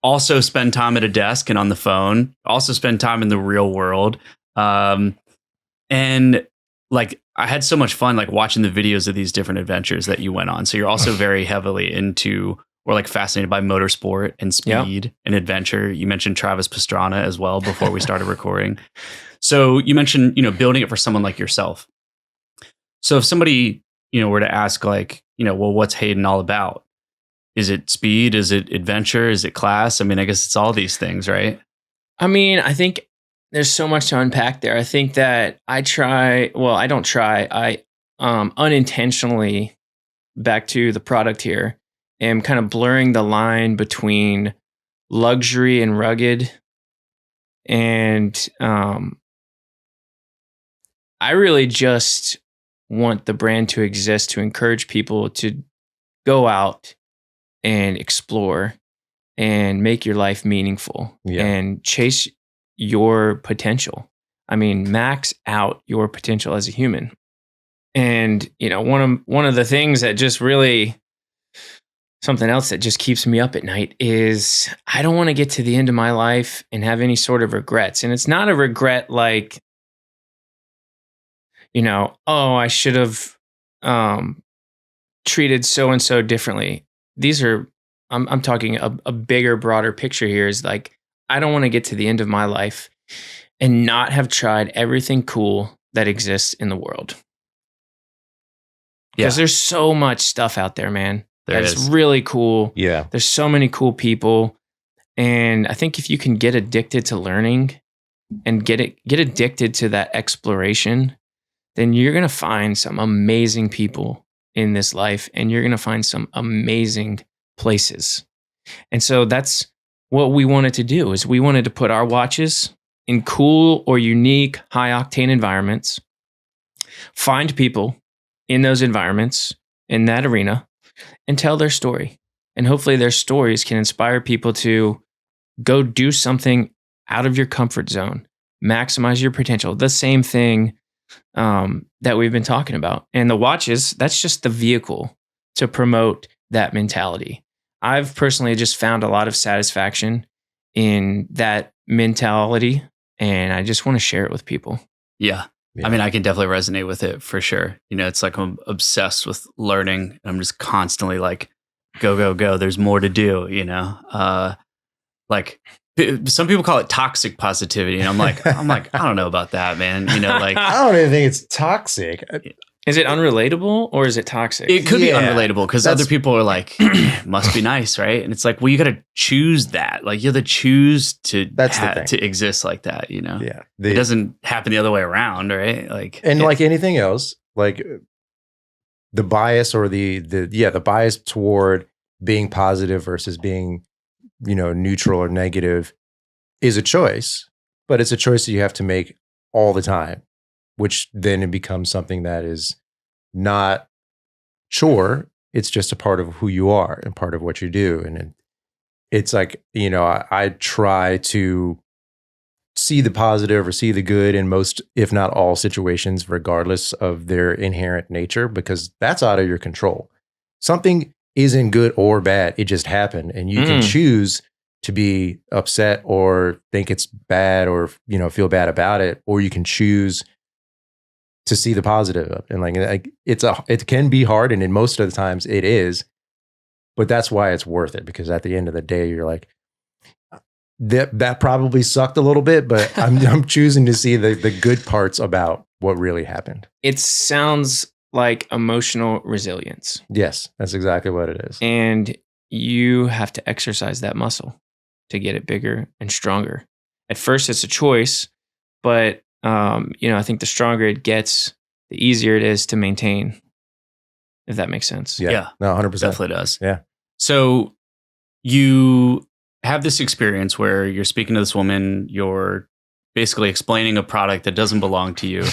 S1: also spend time at a desk and on the phone, also spend time in the real world. And like, I had so much fun, like watching the videos of these different adventures that you went on. So you're also very heavily into, or like fascinated by motorsport and speed and adventure. You mentioned Travis Pastrana as well before we started recording. So you mentioned, building it for someone like yourself. So if somebody, were to ask like, well, what's Hayden all about? Is it speed? Is it adventure? Is it class? I mean, I guess it's all these things, right?
S3: I mean, I think there's so much to unpack there. I think that I unintentionally, back to the product here, am kind of blurring the line between luxury and rugged. And I really just want the brand to exist to encourage people to go out and explore and make your life meaningful and chase your potential. I mean, max out your potential as a human. And, one of the things that just really, something else that just keeps me up at night is I don't want to get to the end of my life and have any sort of regrets. And it's not a regret like, I should have treated so-and-so differently. These are, I'm talking a bigger, broader picture here, is like, I don't want to get to the end of my life and not have tried everything cool that exists in the world. Because there's so much stuff out there, man. That's really cool.
S2: Yeah.
S3: There's so many cool people. And I think if you can get addicted to learning and get addicted to that exploration, then you're going to find some amazing people in this life, and you're going to find some amazing places. And so that's what we wanted to do, is we wanted to put our watches in cool or unique high octane environments, find people in those environments, in that arena, and tell their story. And hopefully their stories can inspire people to go do something out of your comfort zone, maximize your potential. The same thing that we've been talking about. And the watches, that's just the vehicle to promote that mentality. I've personally just found a lot of satisfaction in that mentality, and I just want to share it with people.
S1: Yeah. I mean, I can definitely resonate with it for sure. It's like I'm obsessed with learning. I'm just constantly like, go, go, go. There's more to do, like some people call it toxic positivity. And I'm like, I don't know about that, man. Like
S2: I don't even think it's toxic.
S3: Is it unrelatable or is it toxic?
S1: It could be unrelatable, because other people are like, must be nice, right? And it's like, well, you got to choose that. Like, you have to choose to to exist like that, Yeah. It doesn't happen the other way around, right? Like,
S2: and like anything else, like the bias or the bias toward being positive versus being, neutral or negative is a choice, but it's a choice that you have to make all the time, which then it becomes something that is not chore. It's just a part of who you are and part of what you do. And it's like, I try to see the positive or see the good in most, if not all situations, regardless of their inherent nature, because that's out of your control. Something isn't good or bad. It just happened. And you can choose to be upset or think it's bad or, feel bad about it, or you can choose to see the positive of it. And like it can be hard. And in most of the times it is, but that's why it's worth it. Because at the end of the day, you're like, that probably sucked a little bit, but I'm choosing to see the good parts about what really happened.
S3: It sounds like emotional resilience.
S2: Yes, that's exactly what it is.
S3: And you have to exercise that muscle to get it bigger and stronger. At first, it's a choice, but I think the stronger it gets, the easier it is to maintain. If that makes sense.
S1: Yeah.
S2: No, 100%.
S1: Definitely does.
S2: Yeah.
S1: So you have this experience where you're speaking to this woman, you're basically explaining a product that doesn't belong to you.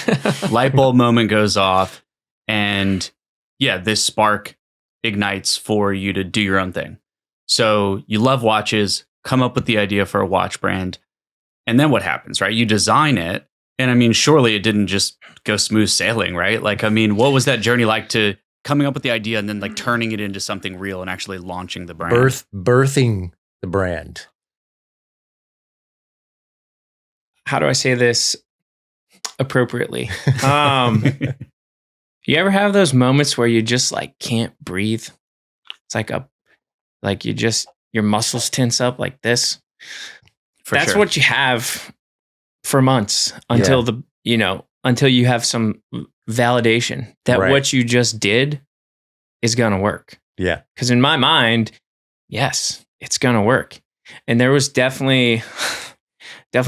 S1: Light bulb moment goes off, and this spark ignites for you to do your own thing. So you love watches, come up with the idea for a watch brand, and then what happens, right? You design it, and I mean, surely it didn't just go smooth sailing, right? Like, I mean, what was that journey like to coming up with the idea and then like turning it into something real and actually launching the brand?
S2: Birthing the brand.
S3: How do I say this appropriately? You ever have those moments where you just like can't breathe? It's like your muscles tense up like this. That's what you have for months until until you have some validation that what you just did is going to work.
S2: Yeah.
S3: Because in my mind, yes, it's going to work. And there was definitely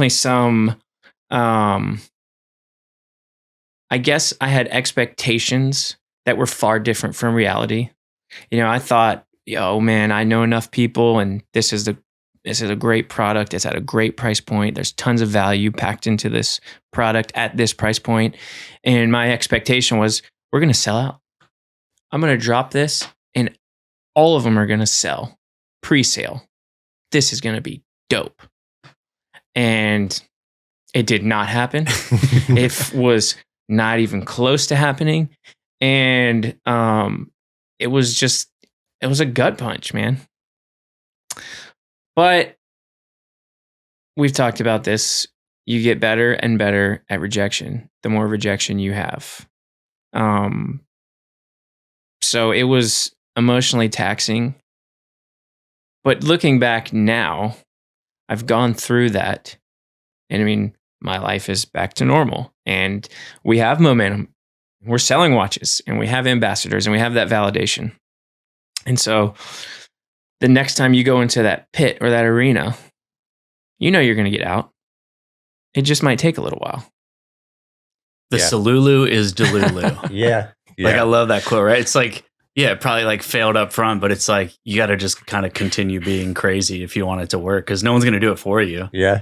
S3: some, I guess I had expectations that were far different from reality. I thought, man, I know enough people and this is a great product. It's at a great price point. There's tons of value packed into this product at this price point. And my expectation was, we're going to sell out. I'm going to drop this and all of them are going to sell pre-sale. This is going to be dope. And it did not happen. It was not even close to happening. And it was a gut punch, man. But we've talked about this. You get better and better at rejection, the more rejection you have. So it was emotionally taxing. But looking back now, I've gone through that. And I mean, my life is back to normal. And we have momentum. We're selling watches and we have ambassadors and we have that validation. And so the next time you go into that pit or that arena, you're going to get out. It just might take a little while.
S1: The Salulu is Delulu.
S2: Yeah.
S1: Like, I love that quote, right? It's like, it probably like failed up front, but it's like, you got to just kind of continue being crazy if you want it to work, because no one's going to do it for you.
S2: Yeah.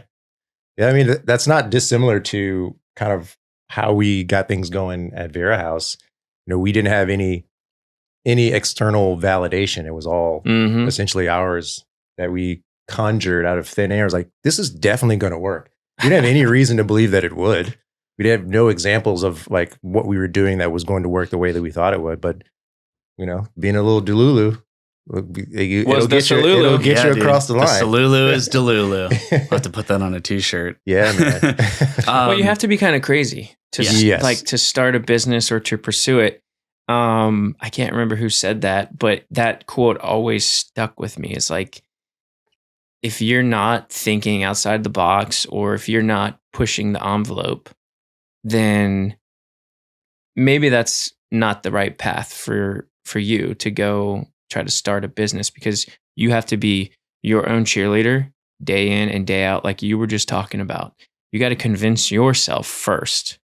S2: Yeah. I mean, that's not dissimilar to kind of how we got things going at Vera House. We didn't have any external validation. It was all essentially ours that we conjured out of thin air. It was like, this is definitely going to work. We didn't have any reason to believe that it would. We have no examples of like what we were doing that was going to work the way that we thought it would. But, being a little Delulu, it'll get you across the line.
S1: The Salulu is Delulu. I'll have to put that on a t-shirt.
S2: Yeah, man.
S3: Well, you have to be kind of crazy to to start a business or to pursue it. I can't remember who said that, but that quote always stuck with me. It's like, if you're not thinking outside the box or if you're not pushing the envelope, then maybe that's not the right path for you to go try to start a business, because you have to be your own cheerleader day in and day out, like you were just talking about. You got to convince yourself first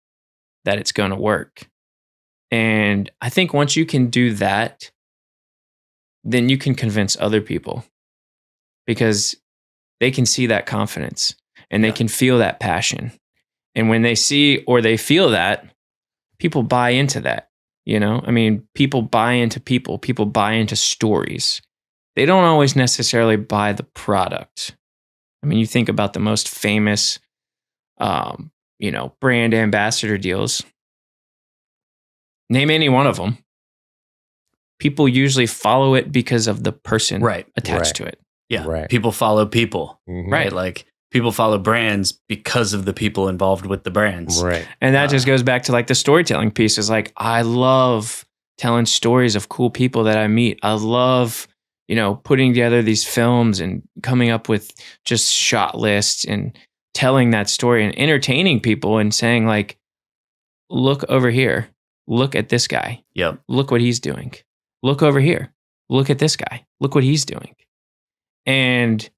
S3: that it's going to work. And I think once you can do that, then you can convince other people, because they can see that confidence and they can feel that passion. And when they see or they feel that, people buy into that. I mean, people buy into people buy into stories. they don't always necessarily buy the product. I mean, you think about the most famous, brand ambassador deals. Name any one of them. People usually follow it because of the person attached to it.
S1: Yeah.
S2: Right.
S1: People follow people.
S2: Mhm.
S1: Right. Like people follow brands because of the people involved with the brands.
S2: Right.
S3: And that just goes back to like the storytelling piece. Is like, I love telling stories of cool people that I meet. I love, putting together these films and coming up with just shot lists and telling that story and entertaining people and saying like, look over here. Look at this guy.
S1: Yep.
S3: Look what he's doing. Look over here. Look at this guy. Look what he's doing. And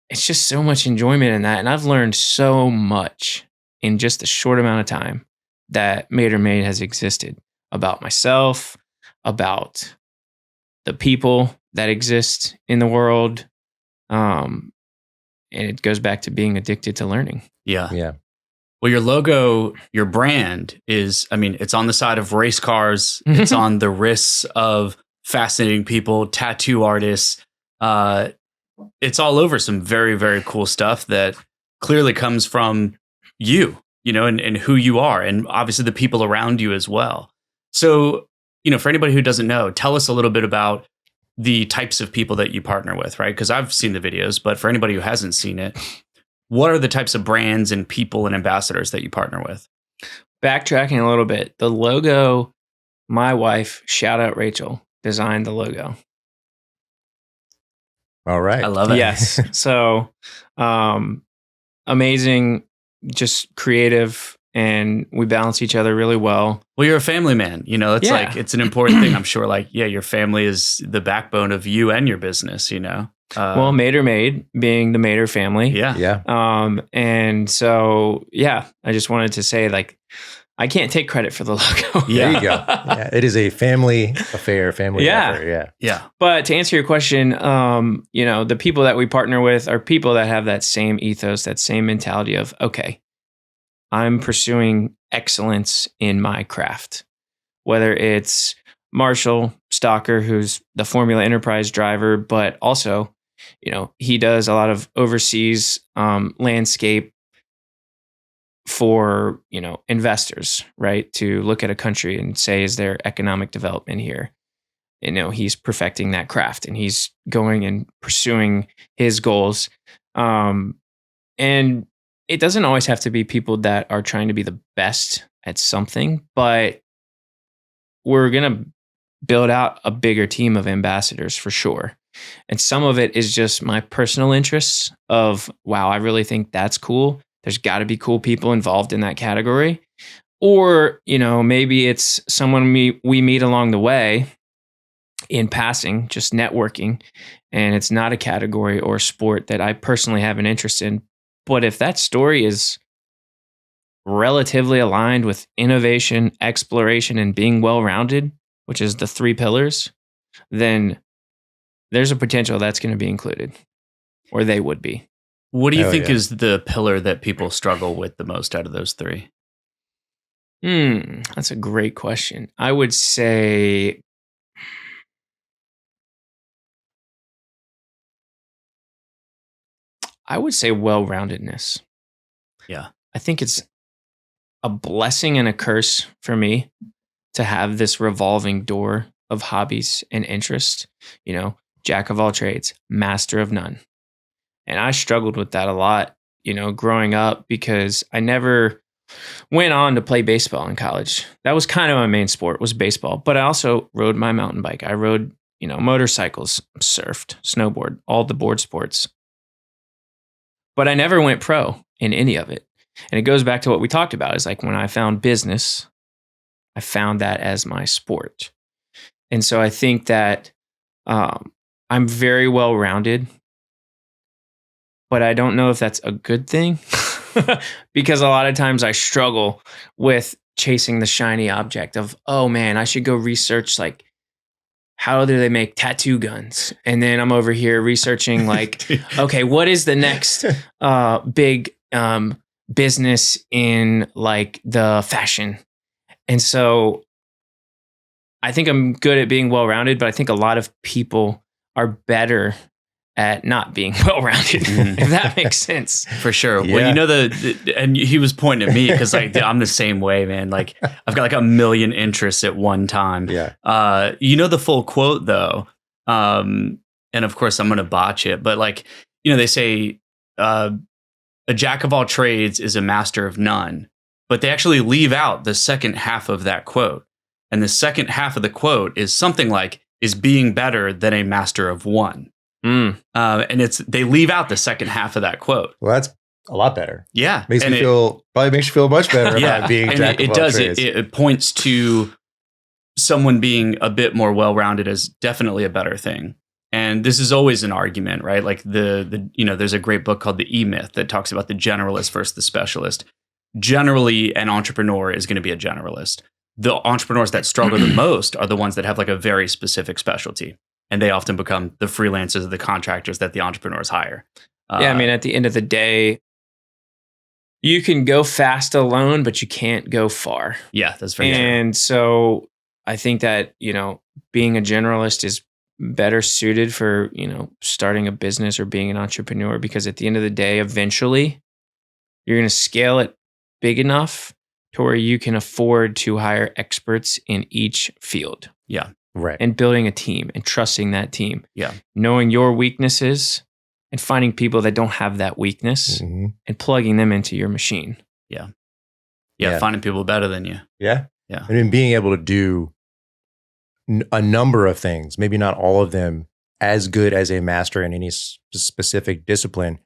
S3: it's just so much enjoyment in that. And I've learned so much in just a short amount of time that Mater Made has existed about myself, about the people that exist in the world. And it goes back to being addicted to learning.
S1: Yeah.
S2: Yeah.
S1: Well, your logo, your brand is, it's on the side of race cars. It's on the wrists of fascinating people, tattoo artists. It's all over some very, very cool stuff that clearly comes from you, and who you are, and obviously the people around you as well. So, for anybody who doesn't know, tell us a little bit about the types of people that you partner with, right? Because I've seen the videos, but for anybody who hasn't seen it, what are the types of brands and people and ambassadors that you partner with?
S3: Backtracking a little bit, the logo, my wife, shout out Rachel, designed the logo.
S2: All right.
S1: I love it.
S3: Yes. So amazing, just creative, and we balance each other really well.
S1: Well, you're a family man. It's like, it's an important thing. I'm sure your family is the backbone of you and your business,
S3: Well, Mater Made being the Mater family.
S1: Yeah.
S2: Yeah.
S3: And so, I just wanted to say, like, I can't take credit for the logo.
S2: There you go. Yeah, it is a family affair, family effort. Yeah.
S1: Yeah.
S3: But to answer your question, the people that we partner with are people that have that same ethos, that same mentality of, okay, I'm pursuing excellence in my craft. Whether it's Marshall Stalker, who's the Formula Enterprise driver, but also, he does a lot of overseas landscape for, investors, right? To look at a country and say, is there economic development here? He's perfecting that craft and he's going and pursuing his goals. And it doesn't always have to be people that are trying to be the best at something, but we're going to build out a bigger team of ambassadors for sure. And some of it is just my personal interests of, wow, I really think that's cool. There's got to be cool people involved in that category. Or, maybe it's someone we meet along the way in passing, just networking, and it's not a category or sport that I personally have an interest in. But if that story is relatively aligned with innovation, exploration, and being well-rounded, which is the 3 pillars, then there's a potential that's going to be included, or they would be.
S1: What do you think is the pillar that people struggle with the most out of those 3?
S3: That's a great question. I would say well-roundedness.
S1: Yeah.
S3: I think it's a blessing and a curse for me to have this revolving door of hobbies and interests, jack of all trades, master of none. And I struggled with that a lot, growing up, because I never went on to play baseball in college. That was kind of my main sport, was baseball. But I also rode my mountain bike. I rode, motorcycles, surfed, snowboard, all the board sports. But I never went pro in any of it. And it goes back to what we talked about, is like when I found business, I found that as my sport. And so I think that I'm very well-rounded, but I don't know if that's a good thing because a lot of times I struggle with chasing the shiny object of, oh man, I should go research like, how do they make tattoo guns? And then I'm over here researching like, okay, what is the next big business in like the fashion? And so I think I'm good at being well-rounded, but I think a lot of people are better at not being well-rounded, if that makes sense.
S1: For sure.
S2: Yeah.
S1: Well, you know, and he was pointing at me because like I'm the same way, man. Like I've got like a million interests at one time.
S2: Yeah.
S1: You know the full quote though, and of course I'm going to botch it, but like, you know, they say a jack of all trades is a master of none, but they actually leave out the second half of that quote, and the second half of the quote is something like is being better than a master of one. And they leave out the second half of that quote.
S2: Well, that's a lot better.
S1: Yeah.
S2: Probably makes you feel much better about being
S1: and
S2: jack of all trades.
S1: It points to someone being a bit more well-rounded as definitely a better thing. And this is always an argument, right? Like the you know, there's a great book called The E-Myth that talks about the generalist versus the specialist. Generally, an entrepreneur is going to be a generalist. The entrepreneurs that struggle the most are the ones that have like a very specific specialty. And they often become the freelancers or the contractors that the entrepreneurs hire.
S3: Yeah, I mean, at the end of the day, you can go fast alone, but you can't go far.
S1: Yeah, that's very true.
S3: And so I think that, you know, being a generalist is better suited for, you know, starting a business or being an entrepreneur, because at the end of the day, eventually you're going to scale it big enough to where you can afford to hire experts in each field.
S1: Yeah.
S2: Right.
S3: And building a team and trusting that team.
S1: Yeah.
S3: Knowing your weaknesses and finding people that don't have that weakness and plugging them into your machine.
S1: Yeah.
S2: Yeah.
S1: Finding people better than you.
S2: Yeah.
S1: Yeah.
S2: I mean, being able to do a number of things, maybe not all of them as good as a master in any specific discipline,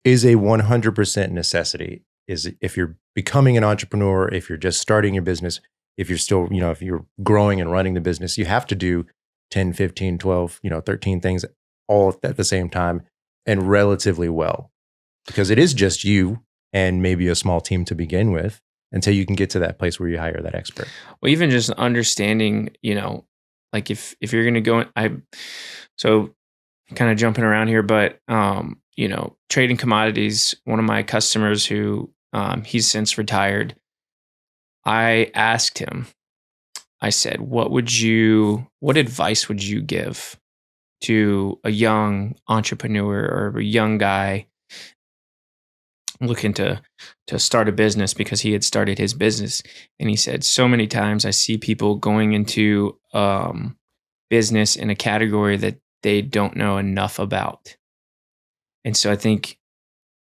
S2: is a 100% necessity. Is if you're becoming an entrepreneur, if you're just starting your business, if you're still, you know, if you're growing and running the business, you have to do 10, 15, 12, 13 things all at the same time and relatively well, because it is just you and maybe a small team to begin with until you can get to that place where you hire that expert.
S3: Well, even just understanding, you know, like if you're going to go, so kind of jumping around here, but, you know, trading commodities, one of my customers who he's since retired, I asked him, I said, what advice would you give to a young entrepreneur or a young guy looking to start a business, because he had started his business? And he said, so many times I see people going into business in a category that they don't know enough about. And so I think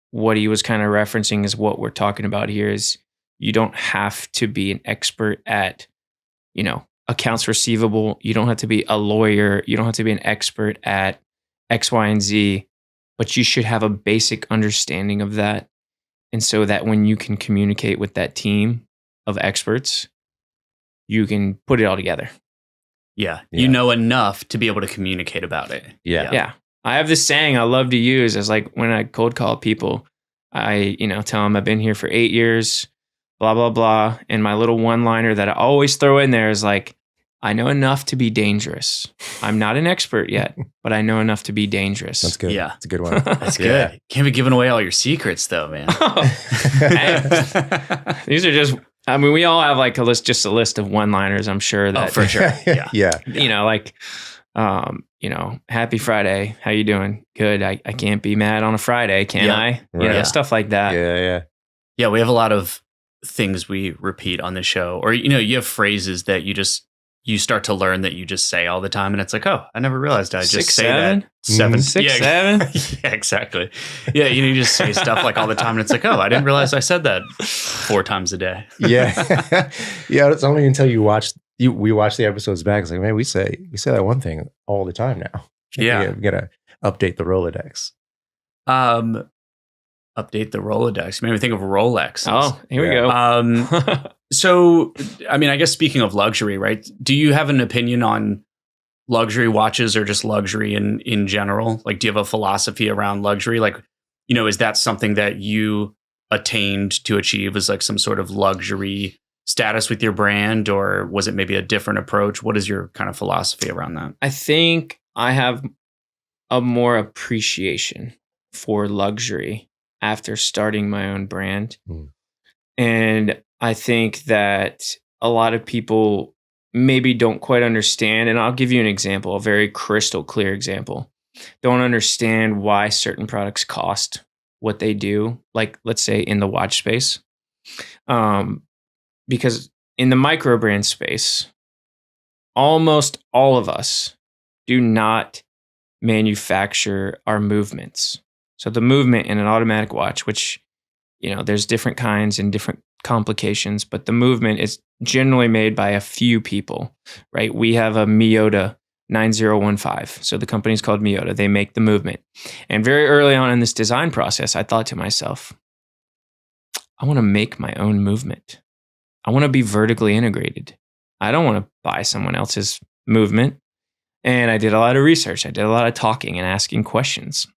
S3: what he was kind of referencing is what we're talking about here is you don't have to be an expert at, you know, accounts receivable. You don't have to be a lawyer. You don't have to be an expert at X, Y, and Z, but you should have a basic understanding of that. And so that when you can communicate with that team of experts, you can put it all together.
S1: Yeah. You know enough to be able to communicate about it.
S3: Yeah. I have this saying I love to use as like when I cold call people, I, you know, tell them I've been here for 8 years, blah, blah, blah. And my little one-liner that I always throw in there is like, I know enough to be dangerous. I'm not an expert yet, but I know enough to be dangerous.
S2: That's good.
S1: Yeah.
S2: That's a good one.
S1: That's good. Can't be giving away all your secrets though, man.
S3: These are just, I mean, we all have like a list of one-liners, I'm sure that.
S1: Oh, for sure. Yeah.
S3: You know, like, you know, happy Friday. How you doing? Good. I can't be mad on a Friday, can I? You know, stuff like that.
S2: Yeah.
S1: Yeah, we have a lot of things we repeat on the show, or, you know, you have phrases that you start to learn that you just say all the time. And it's like, oh, I never realized I just say that. 7, 6, 7. Yeah, exactly. Yeah. You just say stuff like all the time. And it's like, oh, I didn't realize I said that 4 times a day.
S2: Yeah. Yeah. It's only until we watch the episodes back. It's like, man, we say that one thing all the time now.
S1: Yeah.
S2: We gotta update the Rolodex.
S1: Update the Rolodex. Maybe think of Rolex.
S3: Oh, here we go.
S1: So, I mean, I guess speaking of luxury, right? Do you have an opinion on luxury watches or just luxury in general? Like, do you have a philosophy around luxury? Like, you know, is that something that you attained to achieve as like some sort of luxury status with your brand, or was it maybe a different approach? What is your kind of philosophy around that?
S3: I think I have a more appreciation for luxury after starting my own brand. And I think that a lot of people maybe don't quite understand, and I'll give you an example, a very crystal clear example. Don't understand why certain products cost what they do, like let's say in the watch space. Because in the micro brand space, almost all of us do not manufacture our movements. So the movement in an automatic watch, which, there's different kinds and different complications, but the movement is generally made by a few people, right? We have a Miyota 9015. So the company's called Miyota. They make the movement. And very early on in this design process, I thought to myself, I want to make my own movement. I want to be vertically integrated. I don't want to buy someone else's movement. And I did a lot of research. I did a lot of talking and asking questions.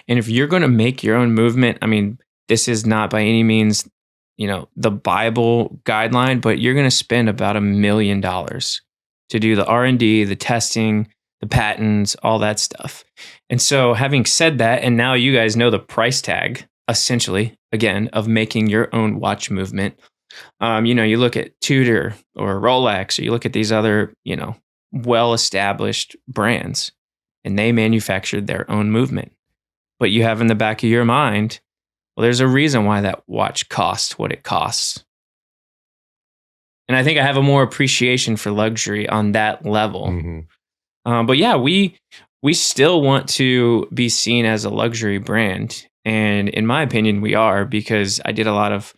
S3: And if you're going to make your own movement, I mean, this is not by any means, the Bible guideline, but you're going to spend about $1 million to do the R&D, the testing, the patents, all that stuff. And so having said that, and now you guys know the price tag, essentially, again, of making your own watch movement. You look at Tudor or Rolex, or you look at these other, well-established brands, and they manufactured their own movement. But you have in the back of your mind, well, there's a reason why that watch costs what it costs. And I think I have a more appreciation for luxury on that level.
S2: Mm-hmm.
S3: But yeah, we still want to be seen as a luxury brand. And in my opinion, we are, because I did a lot of,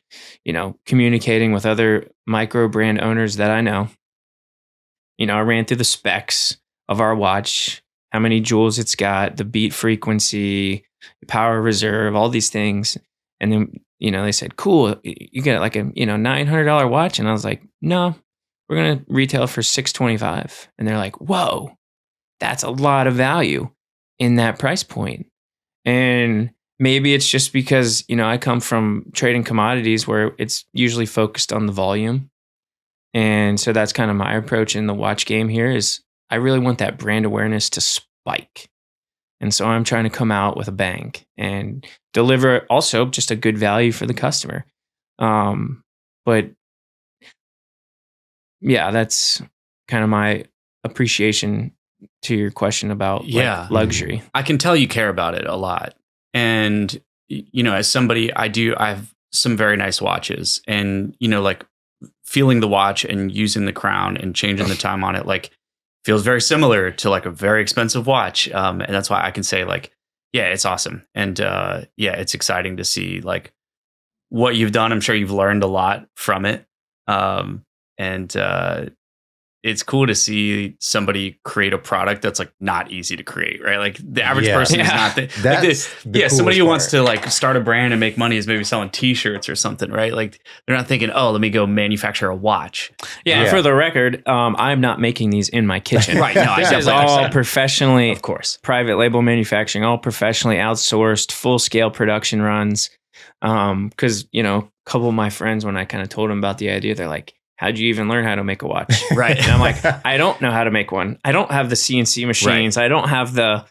S3: communicating with other micro brand owners that I know. I ran through the specs of our watch, how many joules it's got, the beat frequency, power reserve, all these things. And then, they said, cool, you get like a, $900 watch. And I was like, no, we're going to retail for $625. And they're like, whoa, that's a lot of value in that price point. And maybe it's just because, I come from trading commodities where it's usually focused on the volume. And so that's kind of my approach in the watch game here is I really want that brand awareness to spike. And so I'm trying to come out with a bang and deliver also just a good value for the customer. But yeah, that's kind of my appreciation to your question about luxury.
S1: I can tell you care about it a lot. And, as somebody, I have some very nice watches, and, like feeling the watch and using the crown and changing the time on it, like feels very similar to like a very expensive watch. And that's why I can say like, yeah, it's awesome. And it's exciting to see like what you've done. I'm sure you've learned a lot from it. It's cool to see somebody create a product that's like not easy to create, right? Like the average person is not somebody who wants to like start a brand and make money is maybe selling t-shirts or something, right? Like they're not thinking, oh, let me go manufacture a watch.
S3: And for the record, I'm not making these in my kitchen.
S1: Right. No,
S3: this is all professionally,
S1: of course,
S3: private label manufacturing, all professionally outsourced, full scale production runs. Because, a couple of my friends, when I kind of told them about the idea, they're like, how'd you even learn how to make a watch?
S1: Right.
S3: And I'm like, I don't know how to make one. I don't have the CNC machines. Right. I don't have the,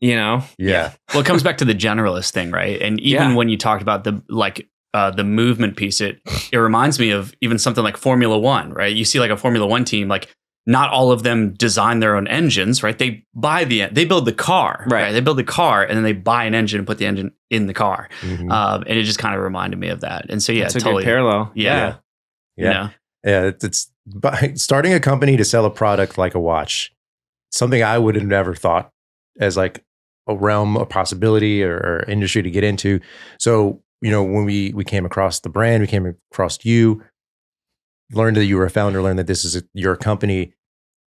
S2: Yeah.
S1: Well, it comes back to the generalist thing, right? And even when you talked about the movement piece, it reminds me of even something like Formula One, right? You see like a Formula One team, like not all of them design their own engines, right? They build the car, right? They build the car and then they buy an engine and put the engine in the car. Mm-hmm. And it just kind of reminded me of that. And so,
S3: it's a good parallel.
S1: Yeah.
S2: It's starting a company to sell a product like a watch, something I would have never thought as like a realm, a possibility or industry to get into. So, when we came across the brand, we came across you, learned that you were a founder, learned that this is your company.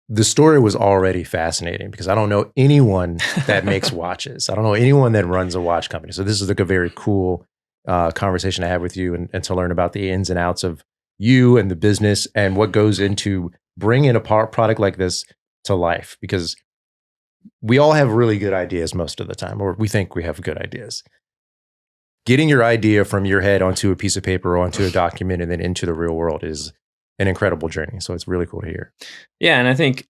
S2: The story was already fascinating because I don't know anyone that makes watches. I don't know anyone that runs a watch company. So this is like a very cool conversation I have with you and to learn about the ins and outs of you and the business and what goes into bringing a product like this to life, because we all have really good ideas most of the time, or we think we have good ideas. Getting your idea from your head onto a piece of paper or onto a document and then into the real world is an incredible journey. So it's really cool to hear.
S3: Yeah. And I think,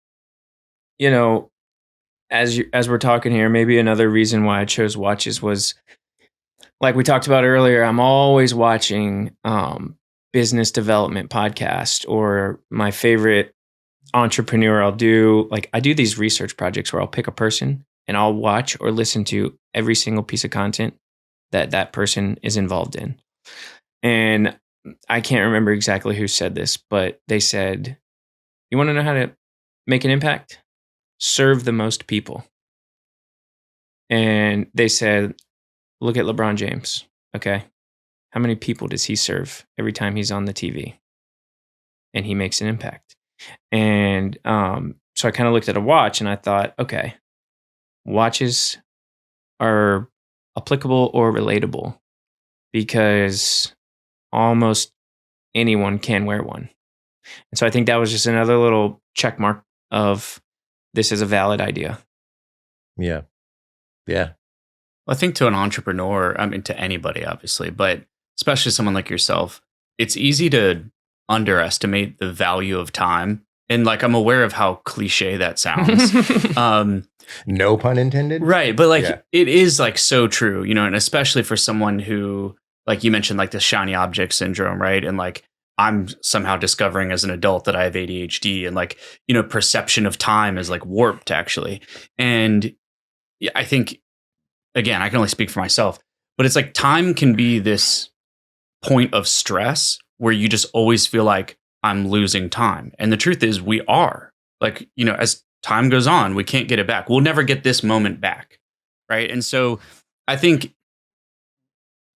S3: as we're talking here, maybe another reason why I chose watches was, like we talked about earlier, I'm always watching business development podcast or my favorite entrepreneur, I do these research projects where I'll pick a person and I'll watch or listen to every single piece of content that person is involved in. And I can't remember exactly who said this, but they said, you want to know how to make an impact? Serve the most people. And they said, look at LeBron James. Okay. How many people does he serve every time he's on the TV? And he makes an impact. And so I kind of looked at a watch and I thought, okay, watches are applicable or relatable because almost anyone can wear one. And so I think that was just another little check mark of this is a valid idea.
S2: Yeah. Yeah.
S1: I think to an entrepreneur, I mean, to anybody, obviously, but especially someone like yourself, it's easy to underestimate the value of time. And like, I'm aware of how cliche that sounds.
S2: No pun intended.
S1: Right. But like, it is like so true, you know, and especially for someone who, like you mentioned, like the shiny object syndrome, right? And like, I'm somehow discovering as an adult that I have ADHD and like, you know, perception of time is like warped actually. And I think, again, I can only speak for myself, but it's like time can be this point of stress where you just always feel like I'm losing time. And the truth is we are. Like, you know, as time goes on, we can't get it back. We'll never get this moment back. Right. And so I think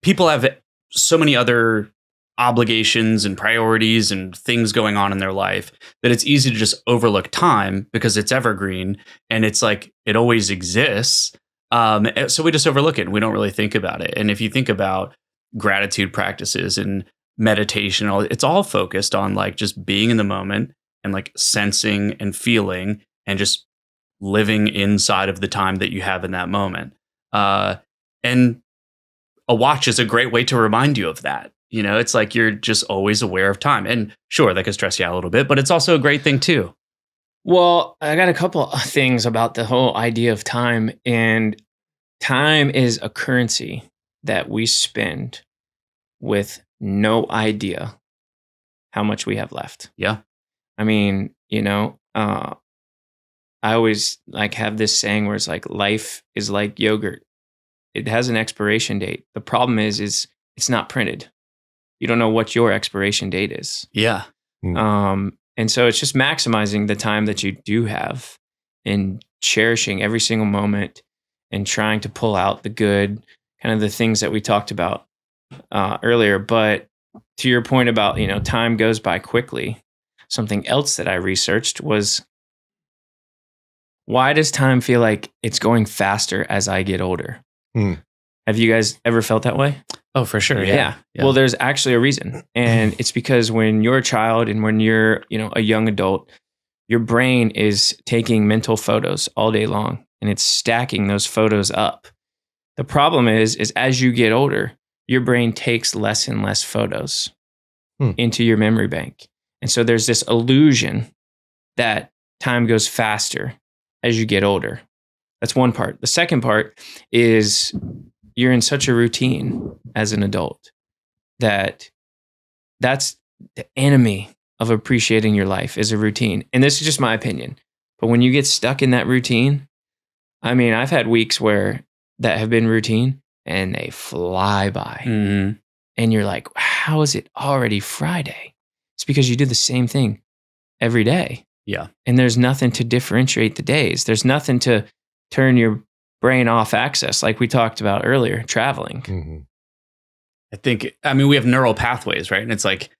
S1: people have so many other obligations and priorities and things going on in their life that it's easy to just overlook time because it's evergreen and it's like it always exists. So we just overlook it and we don't really think about it. And if you think about gratitude practices and meditation, it's all focused on like just being in the moment and like sensing and feeling and just living inside of the time that you have in that moment. And a watch is a great way to remind you of that. You know, it's like you're just always aware of time. And sure, that could stress you out a little bit, but it's also a great thing too.
S3: Well, I got a couple of things about the whole idea of time. And time is a currency that we spend with no idea how much we have left.
S1: Yeah.
S3: I mean, you know, I always like have this saying where it's like life is like yogurt. It has an expiration date. The problem is it's not printed. You don't know what your expiration date is.
S1: Yeah.
S3: And so it's just maximizing the time that you do have and cherishing every single moment and trying to pull out the good, kind of the things that we talked about earlier. But to your point about, you know, time goes by quickly. Something else that I researched was, why does time feel like it's going faster as I get older? Have you guys ever felt that way?
S1: Oh, for sure. Yeah.
S3: Well, there's actually a reason. And it's because when you're a child and when you're, you know, a young adult, your brain is taking mental photos all day long and it's stacking those photos up. The problem is as you get older, your brain takes less and less photos into your memory bank. And so there's this illusion that time goes faster as you get older. That's one part. The second part is you're in such a routine as an adult that's the enemy of appreciating your life is a routine. And this is just my opinion. But when you get stuck in that routine, I mean, I've had weeks that have been routine and they fly by.
S1: Mm-hmm.
S3: And you're like, how is it already Friday? It's because you do the same thing every day.
S1: Yeah.
S3: And there's nothing to differentiate the days. There's nothing to turn your brain off access, like we talked about earlier, traveling.
S1: Mm-hmm. I mean, we have neural pathways, right? And it's like,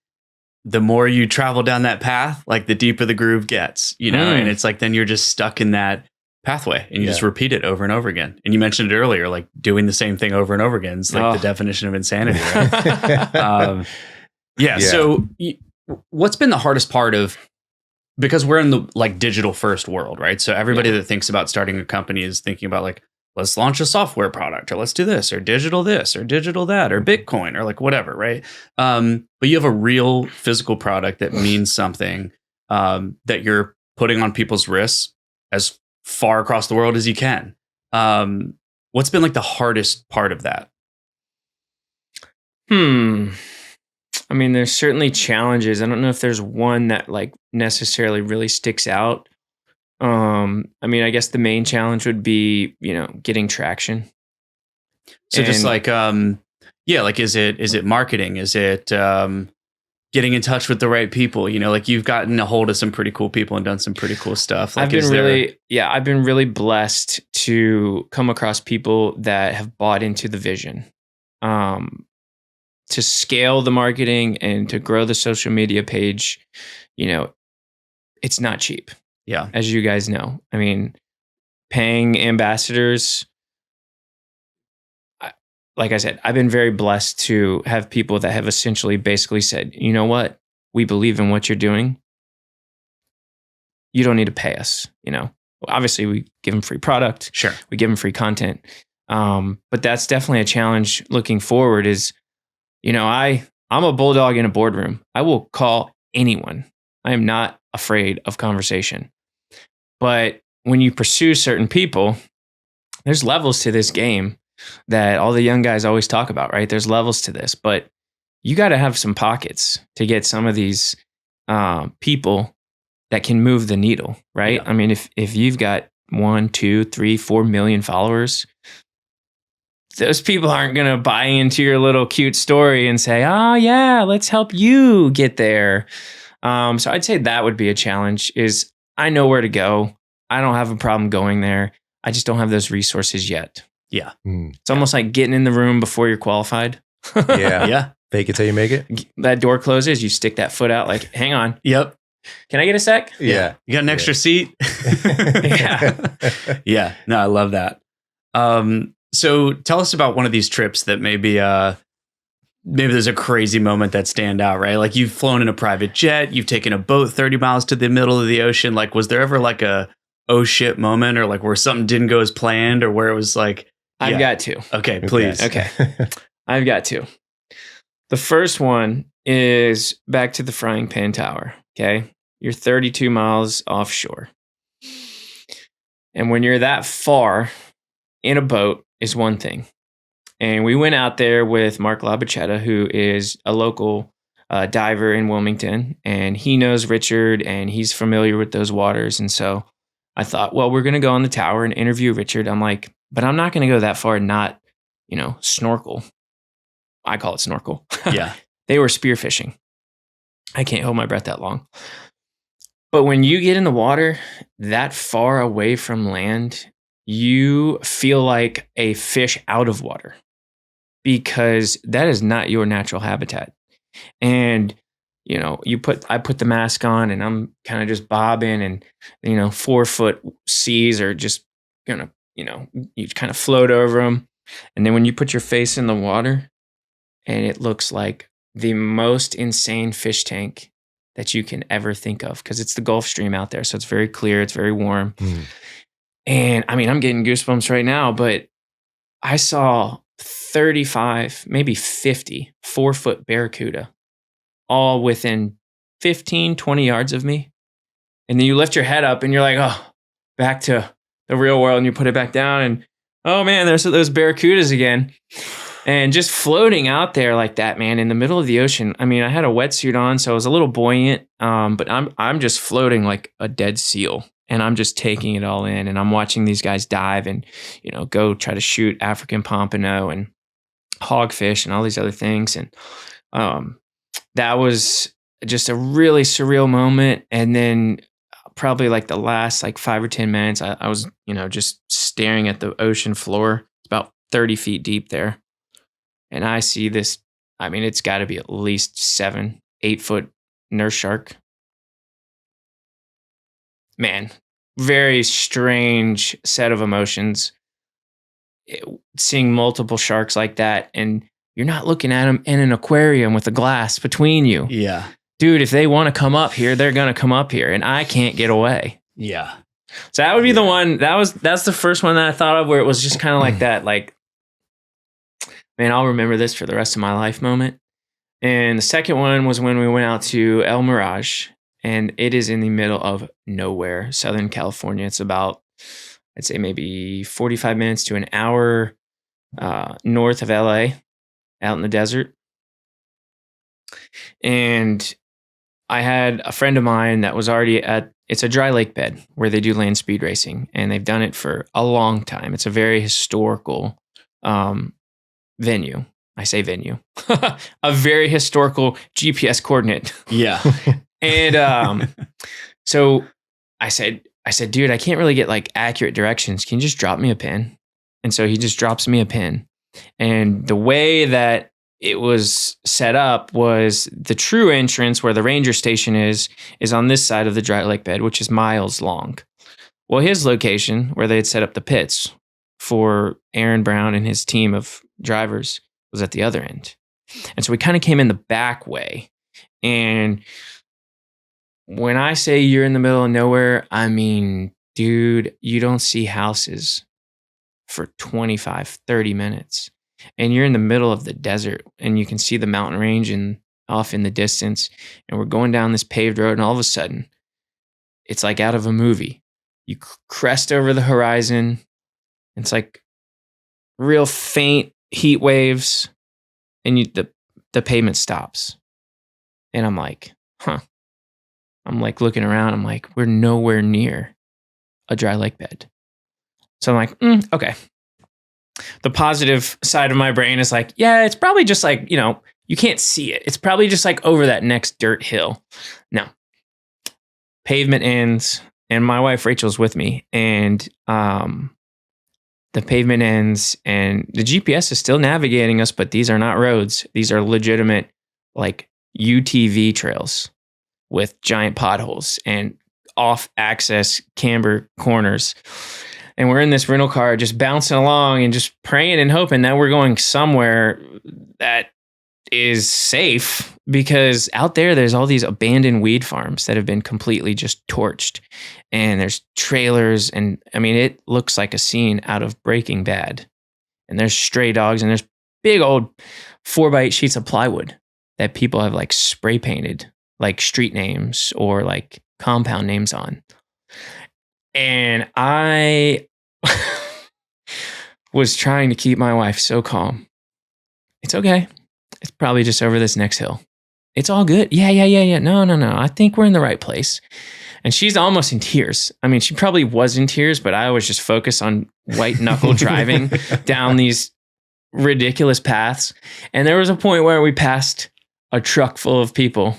S1: the more you travel down that path, like the deeper the groove gets, you know? And it's like, then you're just stuck in that pathway and you just repeat it over and over again. And you mentioned it earlier, like doing the same thing over and over again. It's like the definition of insanity, right? So what's been the hardest part of, because we're in the like digital first world, right? So everybody that thinks about starting a company is thinking about like, let's launch a software product or let's do this or digital that or Bitcoin or like whatever, right? But you have a real physical product that means something that you're putting on people's wrists as far across the world as you can. What's been like the hardest part of that?
S3: I mean, there's certainly challenges. I don't know if there's one that like necessarily really sticks out. I mean, I guess the main challenge would be, getting traction.
S1: So just
S3: And
S1: like, like, is it marketing? Is it getting in touch with the right people? Like you've gotten a hold of some pretty cool people and done some pretty cool stuff. Like,
S3: I've been really blessed to come across people that have bought into the vision. To scale the marketing and to grow the social media page, it's not cheap.
S1: Yeah.
S3: As you guys know. I mean, paying ambassadors, like I said, I've been very blessed to have people that have essentially basically said, you know what? We believe in what you're doing. You don't need to pay us, Obviously, we give them free product.
S1: Sure.
S3: We give them free content. But that's definitely a challenge looking forward is, I'm a bulldog in a boardroom. I will call anyone. I am not afraid of conversation. But when you pursue certain people, there's levels to this game that all the young guys always talk about, right? There's levels to this, but you got to have some pockets to get some of these people that can move the needle, right? Yeah. I mean, if you've got 1, 2, 3, 4 million followers, those people aren't going to buy into your little cute story and say, oh yeah, let's help you get there. So I'd say that would be a challenge is I know where to go. I don't have a problem going there. I just don't have those resources yet.
S1: Yeah.
S3: It's almost like getting in the room before you're qualified.
S2: Yeah.
S1: Yeah.
S2: Fake it till you make it.
S3: That door closes, you stick that foot out like, hang on.
S1: Yep.
S3: Can I get a sec?
S2: Yeah.
S1: You got an extra seat?
S3: Yeah.
S1: Yeah. No, I love that. So tell us about one of these trips that maybe there's a crazy moment that stand out, right? Like you've flown in a private jet, you've taken a boat 30 miles to the middle of the ocean. Like, was there ever like a, oh shit moment or like where something didn't go as planned or where it was like,
S3: I've got two.
S1: Okay, please.
S3: Okay. I've got two. The first one is back to the Frying Pan Tower. Okay. You're 32 miles offshore. And when you're that far in a boat is one thing. And we went out there with Mark Labachetta, who is a local diver in Wilmington. And he knows Richard and he's familiar with those waters. And so I thought, well, we're going to go on the tower and interview Richard. I'm like, but I'm not going to go that far and not, snorkel. I call it snorkel.
S1: Yeah.
S3: They were spearfishing. I can't hold my breath that long. But when you get in the water that far away from land, you feel like a fish out of water because that is not your natural habitat. And, I put the mask on and I'm kind of just bobbing and, 4-foot seas are just gonna, you kind of float over them. And then when you put your face in the water and it looks like the most insane fish tank that you can ever think of because it's the Gulf Stream out there. So it's very clear. It's very warm. And I mean, I'm getting goosebumps right now, but I saw 35, maybe 50 4-foot barracuda all within 15, 20 yards of me. And then you lift your head up and you're like, oh, back to the real world. And you put it back down and, oh man, there's those barracudas again. And just floating out there like that, man, in the middle of the ocean. I mean, I had a wetsuit on, so I was a little buoyant, but I'm just floating like a dead seal. And I'm just taking it all in. And I'm watching these guys dive and, go try to shoot African pompano and hogfish and all these other things. And that was just a really surreal moment. And then probably like the last 5 or 10 minutes, I was, just staring at the ocean floor. It's about 30 feet deep there. And I see this, I mean, it's got to be at least 7-8 foot nurse shark. Man, very strange set of emotions. Seeing multiple sharks like that, and you're not looking at them in an aquarium with a glass between you.
S1: Yeah.
S3: Dude, if they want to come up here, they're going to come up here, and I can't get away.
S1: Yeah.
S3: So that would be the one, that's the first one that I thought of where it was just kind of like that, like, man, I'll remember this for the rest of my life moment. And the second one was when we went out to El Mirage. And it is in the middle of nowhere, Southern California. It's about, I'd say maybe 45 minutes to an hour north of LA, out in the desert. And I had a friend of mine that was already it's a dry lake bed where they do land speed racing, and they've done it for a long time. It's a very historical venue. I say venue, a very historical GPS coordinate.
S1: Yeah.
S3: And so I said, dude, I can't really get like accurate directions. Can you just drop me a pin? And so he just drops me a pin. And the way that it was set up was the true entrance where the ranger station is on this side of the dry lake bed, which is miles long. Well, his location where they had set up the pits for Aaron Brown and his team of drivers was at the other end. And so we kind of came in the back way. And when I say you're in the middle of nowhere, I mean, dude, you don't see houses for 25, 30 minutes. And you're in the middle of the desert and you can see the mountain range and off in the distance. And we're going down this paved road, and all of a sudden, it's like out of a movie. You crest over the horizon. It's like real faint heat waves, and the pavement stops. And I'm like, huh. I'm like looking around. I'm like, we're nowhere near a dry lake bed. So I'm like, okay. The positive side of my brain is like, yeah, it's probably just like, you can't see it. It's probably just like over that next dirt hill. No. Pavement ends, and my wife Rachel's with me, and the pavement ends, and the GPS is still navigating us, but these are not roads. These are legitimate like UTV trails with giant potholes and off-access camber corners. And we're in this rental car just bouncing along and just praying and hoping that we're going somewhere that is safe, because out there's all these abandoned weed farms that have been completely just torched. And there's trailers, and I mean, it looks like a scene out of Breaking Bad. And there's stray dogs, and there's big old 4x8 sheets of plywood that people have like spray painted like street names or like compound names on. And I was trying to keep my wife so calm. It's okay. It's probably just over this next hill. It's all good. Yeah. No. I think we're in the right place. And she's almost in tears. I mean, she probably was in tears, but I was just focused on white knuckle driving down these ridiculous paths. And there was a point where we passed a truck full of people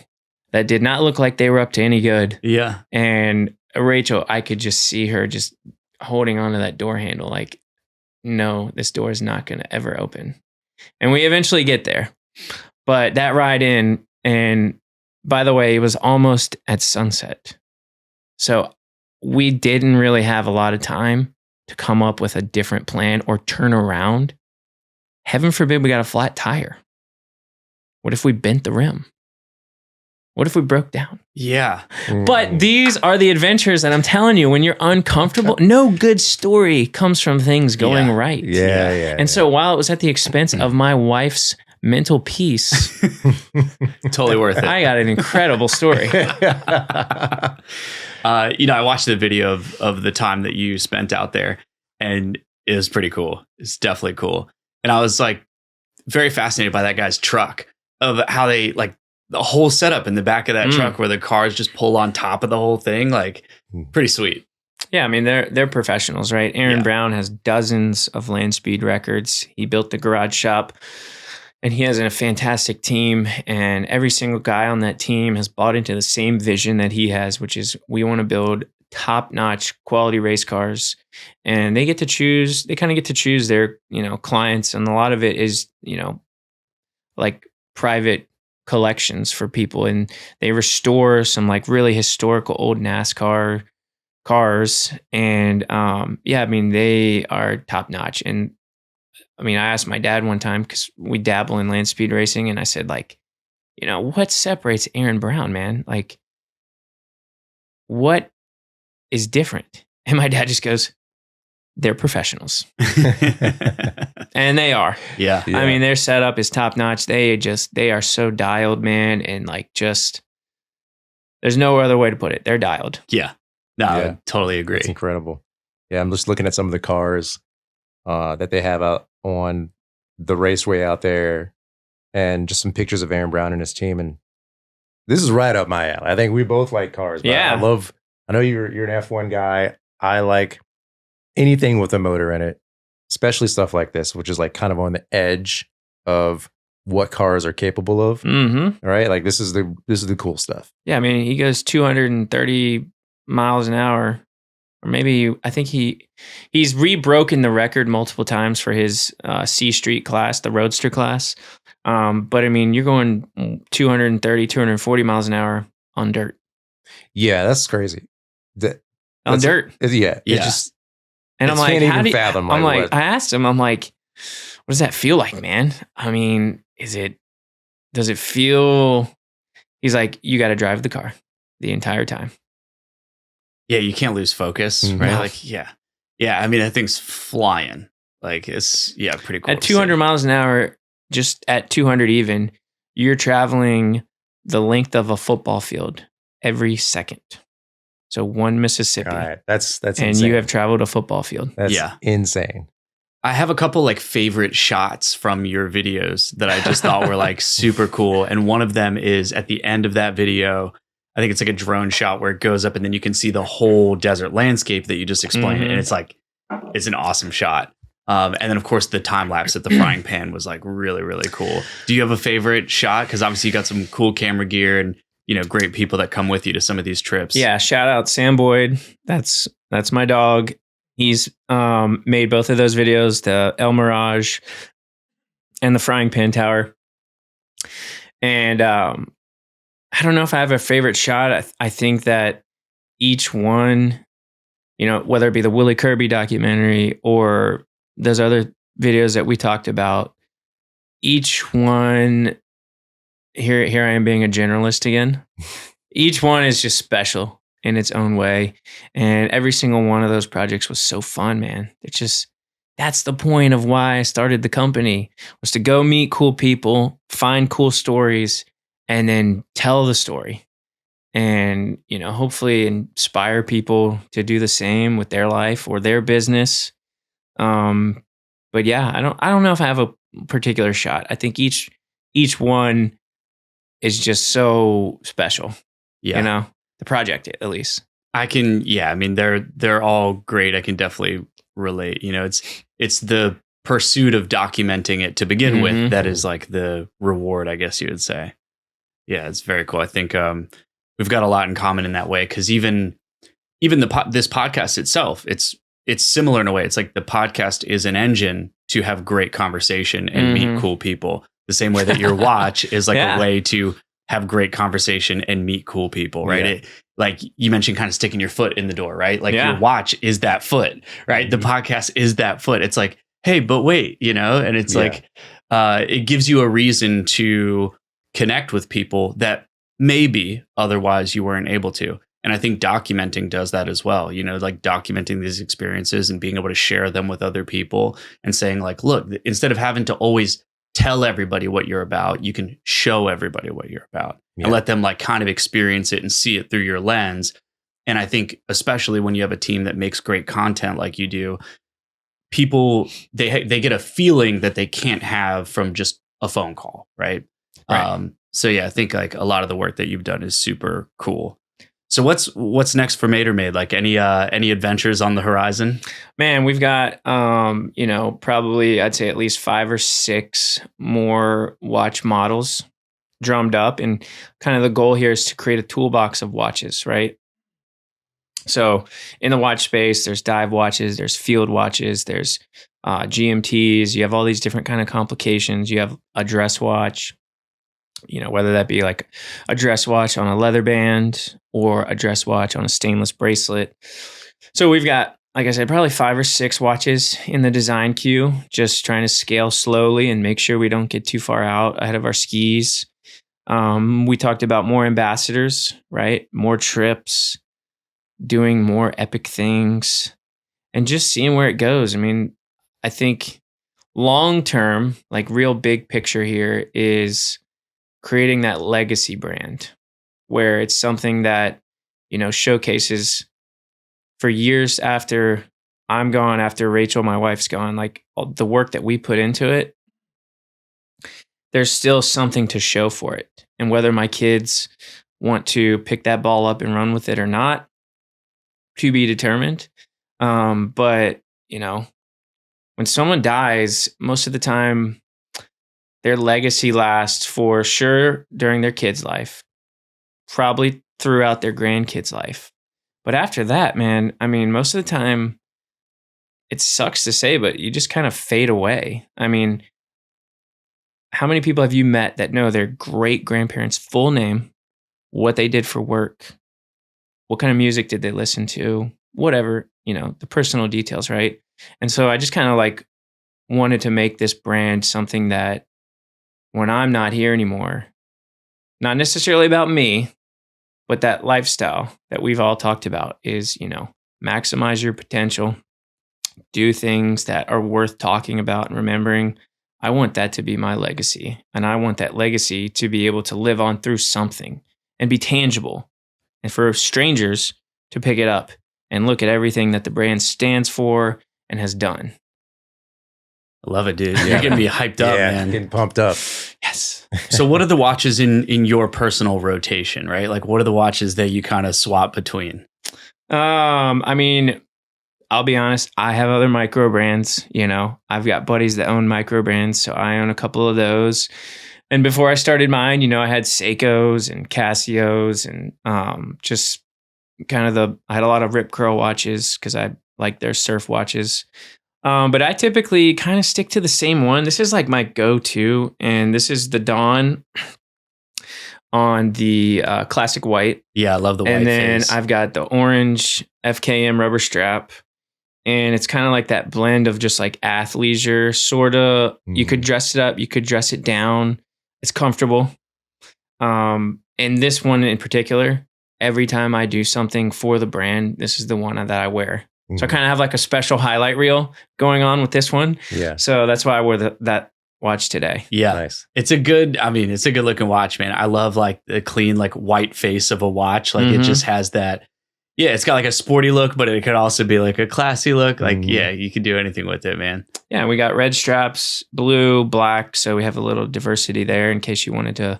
S3: that did not look like they were up to any good.
S1: Yeah.
S3: And Rachel, I could just see her just holding onto that door handle like, no, this door is not going to ever open. And we eventually get there. But that ride in, and by the way, it was almost at sunset. So we didn't really have a lot of time to come up with a different plan or turn around. Heaven forbid we got a flat tire. What if we bent the rim? What if we broke down?
S1: Yeah.
S3: But these are the adventures that I'm telling you, when you're uncomfortable, no good story comes from things going right.
S2: Yeah.
S3: And so while it was at the expense of my wife's mental peace,
S1: Totally worth it.
S3: I got an incredible story.
S1: I watched the video of the time that you spent out there, and it was pretty cool. It's definitely cool. And I was like very fascinated by that guy's truck, of how they like the whole setup in the back of that truck where the cars just pull on top of the whole thing. Like pretty sweet.
S3: Yeah, I mean, they're professionals, right? Aaron Brown has dozens of land speed records. He built the garage shop, and he has a fantastic team. And every single guy on that team has bought into the same vision that he has, which is we want to build top-notch quality race cars. And they kind of get to choose their, clients. And a lot of it is, like private collections for people. And they restore some like really historical old NASCAR cars. And they are top notch. And I mean, I asked my dad one time, because we dabble in land speed racing, and I said, like, what separates Aaron Brown, man? Like, what is different? And my dad just goes, they're professionals. And they are.
S1: Yeah.
S3: I mean, their setup is top notch. They are so dialed, man. And like, just, there's no other way to put it. They're dialed.
S1: Yeah. No, I totally agree.
S2: It's incredible. Yeah. I'm just looking at some of the cars that they have out on the raceway out there. and just some pictures of Aaron Brown and his team. And this is right up my alley. I think we both like cars. But
S3: Yeah.
S2: I know you're an F1 guy. I like anything with a motor in it, especially stuff like this, which is like kind of on the edge of what cars are capable of.
S3: Mm-hmm.
S2: Right? Like this is the cool stuff.
S3: Yeah, I mean, he goes 230 miles an hour, or maybe I think he's rebroken the record multiple times for his C Street class, the Roadster class. But I mean, you're going 230, 240 miles an hour on dirt.
S2: Yeah, that's crazy.
S3: On dirt.
S2: Yeah.
S1: Yeah.
S2: It just,
S3: And I'm
S2: I
S3: like,
S2: can't
S3: how
S2: even
S3: do you,
S2: fathom.
S3: I'm like,
S2: what-
S3: I asked him, I'm like, what does that feel like, man? I mean, does it feel, he's like, you got to drive the car the entire time.
S1: Yeah, you can't lose focus,
S2: Mhm.
S1: right?
S3: No.
S1: Like, yeah. I mean, that thing's flying. Like, it's pretty cool.
S3: At
S1: to
S3: 200
S1: see.
S3: miles an hour, just at 200 even, you're traveling the length of a football field every second. So one Mississippi,
S2: all right. That's
S3: and
S2: insane.
S3: you have traveled a football field.
S2: That's
S1: Yeah.
S2: insane.
S1: I have a couple like favorite shots from your videos that I just thought were like super cool. And one of them is at the end of that video. I think it's like a drone shot where it goes up and then you can see the whole desert landscape that you just explained.
S3: Mhm.
S1: And it's like, it's an awesome shot. And then of course the time lapse at the frying pan was like really, really cool. Do you have a favorite shot? Because obviously you got some cool camera gear and, great people that come with you to some of these trips.
S3: Yeah, shout out Sam Boyd. That's my dog. He's made both of those videos, the El Mirage and the Frying Pan Tower. And I don't know if I have a favorite shot. I think that each one, whether it be the Willie Kirby documentary or those other videos that we talked about, each one, here I am being a generalist again. Each one is just special in its own way. And every single one of those projects was so fun, man. That's the point of why I started the company, was to go meet cool people, find cool stories, and then tell the story. And, hopefully inspire people to do the same with their life or their business. But yeah, I don't know if I have a particular shot. I think each one is just so special.
S1: Yeah.
S3: The project at least.
S1: I can, I mean, they're all great. I can definitely relate. It's the pursuit of documenting it to begin
S3: Mhm.
S1: with that is like the reward, I guess you would say. Yeah, it's very cool. I think we've got a lot in common in that way, because even this podcast itself, it's similar in a way. It's like the podcast is an engine to have great conversation and
S3: Mhm.
S1: meet cool people. The same way that your watch is like
S3: Yeah.
S1: a way to have great conversation and meet cool people, right?
S2: Yeah.
S1: Like you mentioned, kind of sticking your foot in the door, right? Like
S3: Yeah.
S1: your watch is that foot, right? The podcast is that foot. It's like, hey, but wait, and it's
S2: Yeah.
S1: like, it gives you a reason to connect with people that maybe otherwise you weren't able to. And I think documenting does that as well, like documenting these experiences and being able to share them with other people and saying like, look, instead of having to always tell everybody what you're about, you can show everybody what you're about and let them like kind of experience it and see it through your lens. And I think especially when you have a team that makes great content like you do, people, they get a feeling that they can't have from just a phone call, right?
S3: Right.
S1: So yeah, I think like a lot of the work that you've done is super cool. So what's next for Mater Made? Like any adventures on the horizon?
S3: Man, we've got probably I'd say at least 5 or 6 more watch models drummed up, and kind of the goal here is to create a toolbox of watches, right? So in the watch space, there's dive watches, there's field watches, there's GMTs. You have all these different kind of complications. You have a dress watch, whether that be like a dress watch on a leather band or a dress watch on a stainless bracelet. So we've got, like I said, probably 5 or 6 watches in the design queue, just trying to scale slowly and make sure we don't get too far out ahead of our skis. We talked about more ambassadors, right? More trips, doing more epic things, and just seeing where it goes. I mean, I think long term, like real big picture here, is creating that legacy brand where it's something that, showcases for years after I'm gone, after Rachel, my wife's gone, like all the work that we put into it there's still something to show for it. And whether my kids want to pick that ball up and run with it or not, to be determined. But, when someone dies, most of the time, their legacy lasts for sure during their kid's life, probably throughout their grandkids' life. But after that, man, I mean, most of the time, it sucks to say, but you just kind of fade away. I mean, how many people have you met that know their great grandparents' full name, what they did for work, what kind of music did they listen to, whatever, the personal details, right? And so I just kind of like wanted to make this brand something that when I'm not here anymore, not necessarily about me, but that lifestyle that we've all talked about is, maximize your potential, do things that are worth talking about and remembering. I want that to be my legacy. And I want that legacy to be able to live on through something and be tangible. And for strangers to pick it up and look at everything that the brand stands for and has done.
S1: I love it, dude. You're getting me hyped up, man.
S2: Getting pumped up.
S1: Yes. So what are the watches in your personal rotation, right? Like what are the watches that you kind of swap between?
S3: I mean, I'll be honest, I have other micro brands, I've got buddies that own micro brands, so I own a couple of those. And before I started mine, I had Seikos and Casios and just kind of I had a lot of Rip Curl watches because I like their surf watches. But I typically kind of stick to the same one. This is like my go-to, and this is the Dawn on the classic white.
S1: Yeah, I love the white
S3: And then
S1: face.
S3: I've got the orange FKM rubber strap. And it's kind of like that blend of just like athleisure, sort of. You could dress it up, you could dress it down. It's comfortable. And this one in particular, every time I do something for the brand, this is the one that I wear. So I kind of have like a special highlight reel going on with this one.
S2: Yeah.
S3: So that's why I wore that watch today.
S1: Yeah.
S2: Nice.
S1: It's a good looking watch, man. I love like the clean, like white face of a watch. Like it just has that. Yeah. It's got like a sporty look, but it could also be like a classy look. Like, yeah, you can do anything with it, man.
S3: Yeah. We got red straps, blue, black. So we have a little diversity there in case you wanted to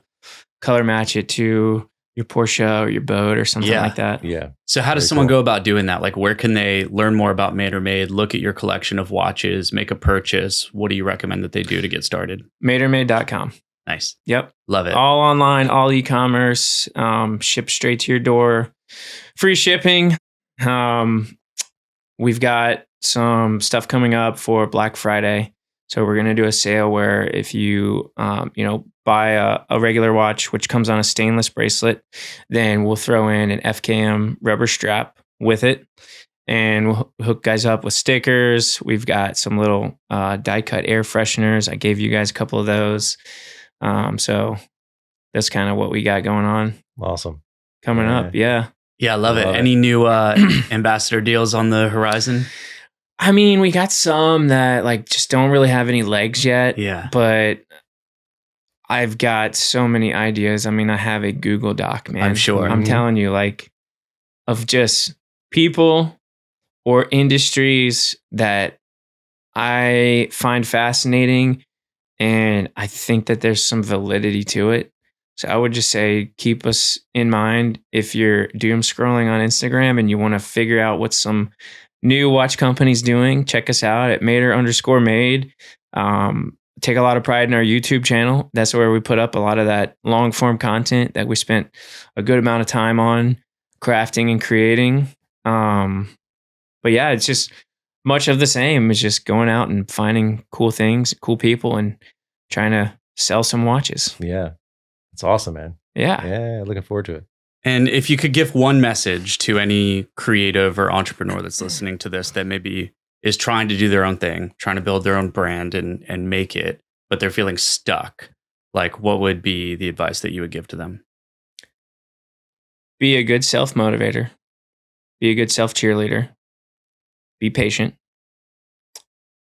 S3: color match it to your Porsche or your boat or something like that.
S2: Yeah.
S1: So how does someone go about doing that? Like where can they learn more about Mater Made, look at your collection of watches, make a purchase? What do you recommend that they do to get started?
S3: Matermade.com.
S1: Nice.
S3: Yep.
S1: Love it.
S3: All online, all e-commerce, shipped straight to your door. Free shipping. We've got some stuff coming up for Black Friday. So we're going to do a sale where if you, buy a regular watch, which comes on a stainless bracelet, then we'll throw in an FKM rubber strap with it. And we'll hook guys up with stickers. We've got some little die cut air fresheners. I gave you guys a couple of those. So that's kind of what we got going on.
S2: Awesome.
S3: Coming up. Yeah.
S1: Yeah, I love it. Any new ambassador deals on the horizon?
S3: I mean, we got some that like just don't really have any legs yet.
S1: Yeah.
S3: But I've got so many ideas. I mean, I have a Google Doc, man.
S1: I'm sure.
S3: I'm telling you, like, of just people or industries that I find fascinating. And I think that there's some validity to it. So I would just say, keep us in mind if you're doom scrolling on Instagram and you want to figure out what some new watch companies doing. Check us out at Mater_made. Take a lot of pride in our YouTube channel. That's where we put up a lot of that long form content that we spent a good amount of time on crafting and creating. But yeah, it's just much of the same. It's just going out and finding cool things, cool people, and trying to sell some watches.
S2: Yeah. It's awesome, man.
S3: Yeah.
S2: Yeah. Looking forward to it.
S1: And if you could give one message to any creative or entrepreneur that's listening to this that maybe is trying to do their own thing, trying to build their own brand and make it, but they're feeling stuck, like what would be the advice that you would give to them?
S3: Be a good self-motivator. Be a good self-cheerleader. Be patient,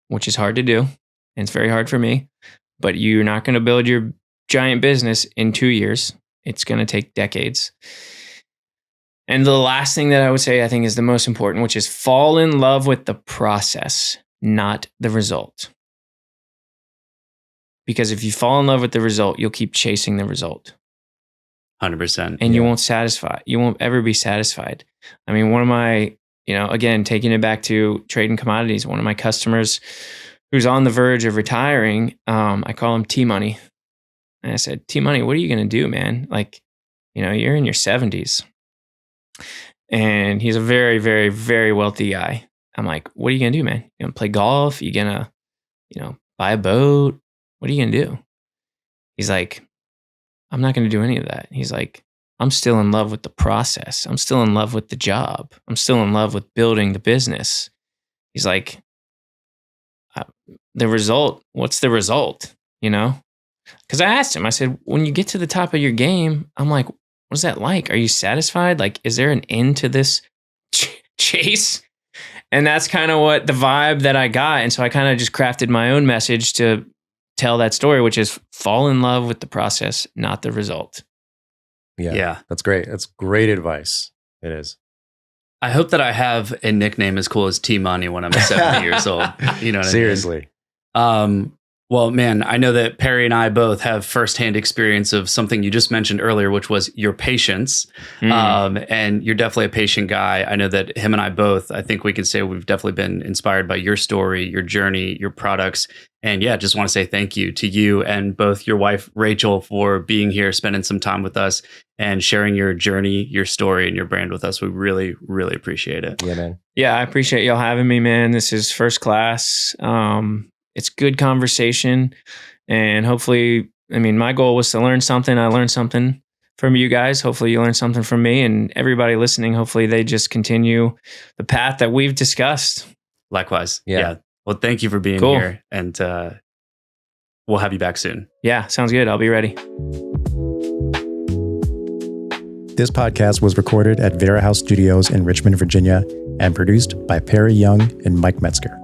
S3: which is hard to do. And it's very hard for me. But you're not going to build your giant business in 2 years. It's going to take decades. And the last thing that I would say, I think, is the most important, which is fall in love with the process, not the result. Because if you fall in love with the result, you'll keep chasing the result.
S1: 100%.
S3: And you won't ever be satisfied. I mean, one of my, again, taking it back to trading commodities, one of my customers who's on the verge of retiring, I call him T-Money. And I said, T-Money, what are you going to do, man? Like, you're in your 70s. And he's a very, very, very wealthy guy. I'm like, what are you going to do, man? You going to play golf? You going to, buy a boat? What are you going to do? He's like, I'm not going to do any of that. He's like, I'm still in love with the process. I'm still in love with the job. I'm still in love with building the business. He's like, the result, what's the result? Because I asked him, I said, when you get to the top of your game, I'm like, what is that like? Are you satisfied? Like, is there an end to this chase? And that's kind of what the vibe that I got. And so I kind of just crafted my own message to tell that story, which is fall in love with the process, not the result.
S2: Yeah. That's great. That's great advice. It is.
S1: I hope that I have a nickname as cool as T-Money when I'm 70 years old. You know what
S2: Seriously.
S1: I mean? Well, man, I know that Perry and I both have firsthand experience of something you just mentioned earlier, which was your patience. And you're definitely a patient guy. I know that him and I both, I think we can say we've definitely been inspired by your story, your journey, your products. And yeah, just want to say thank you to you and both your wife, Rachel, for being here, spending some time with us and sharing your journey, your story, and your brand with us. We really, really appreciate it.
S2: Yeah, man.
S3: Yeah, I appreciate y'all having me, man. This is first class. It's good conversation. And hopefully, I mean, my goal was to learn something. I learned something from you guys. Hopefully you learned something from me, and everybody listening. Hopefully they just continue the path that we've discussed.
S1: Likewise. Yeah. Well, thank you for being here, and we'll have you back soon.
S3: Yeah, sounds good. I'll be ready.
S2: This podcast was recorded at Vera House Studios in Richmond, Virginia, and produced by Perry Young and Mike Metzger.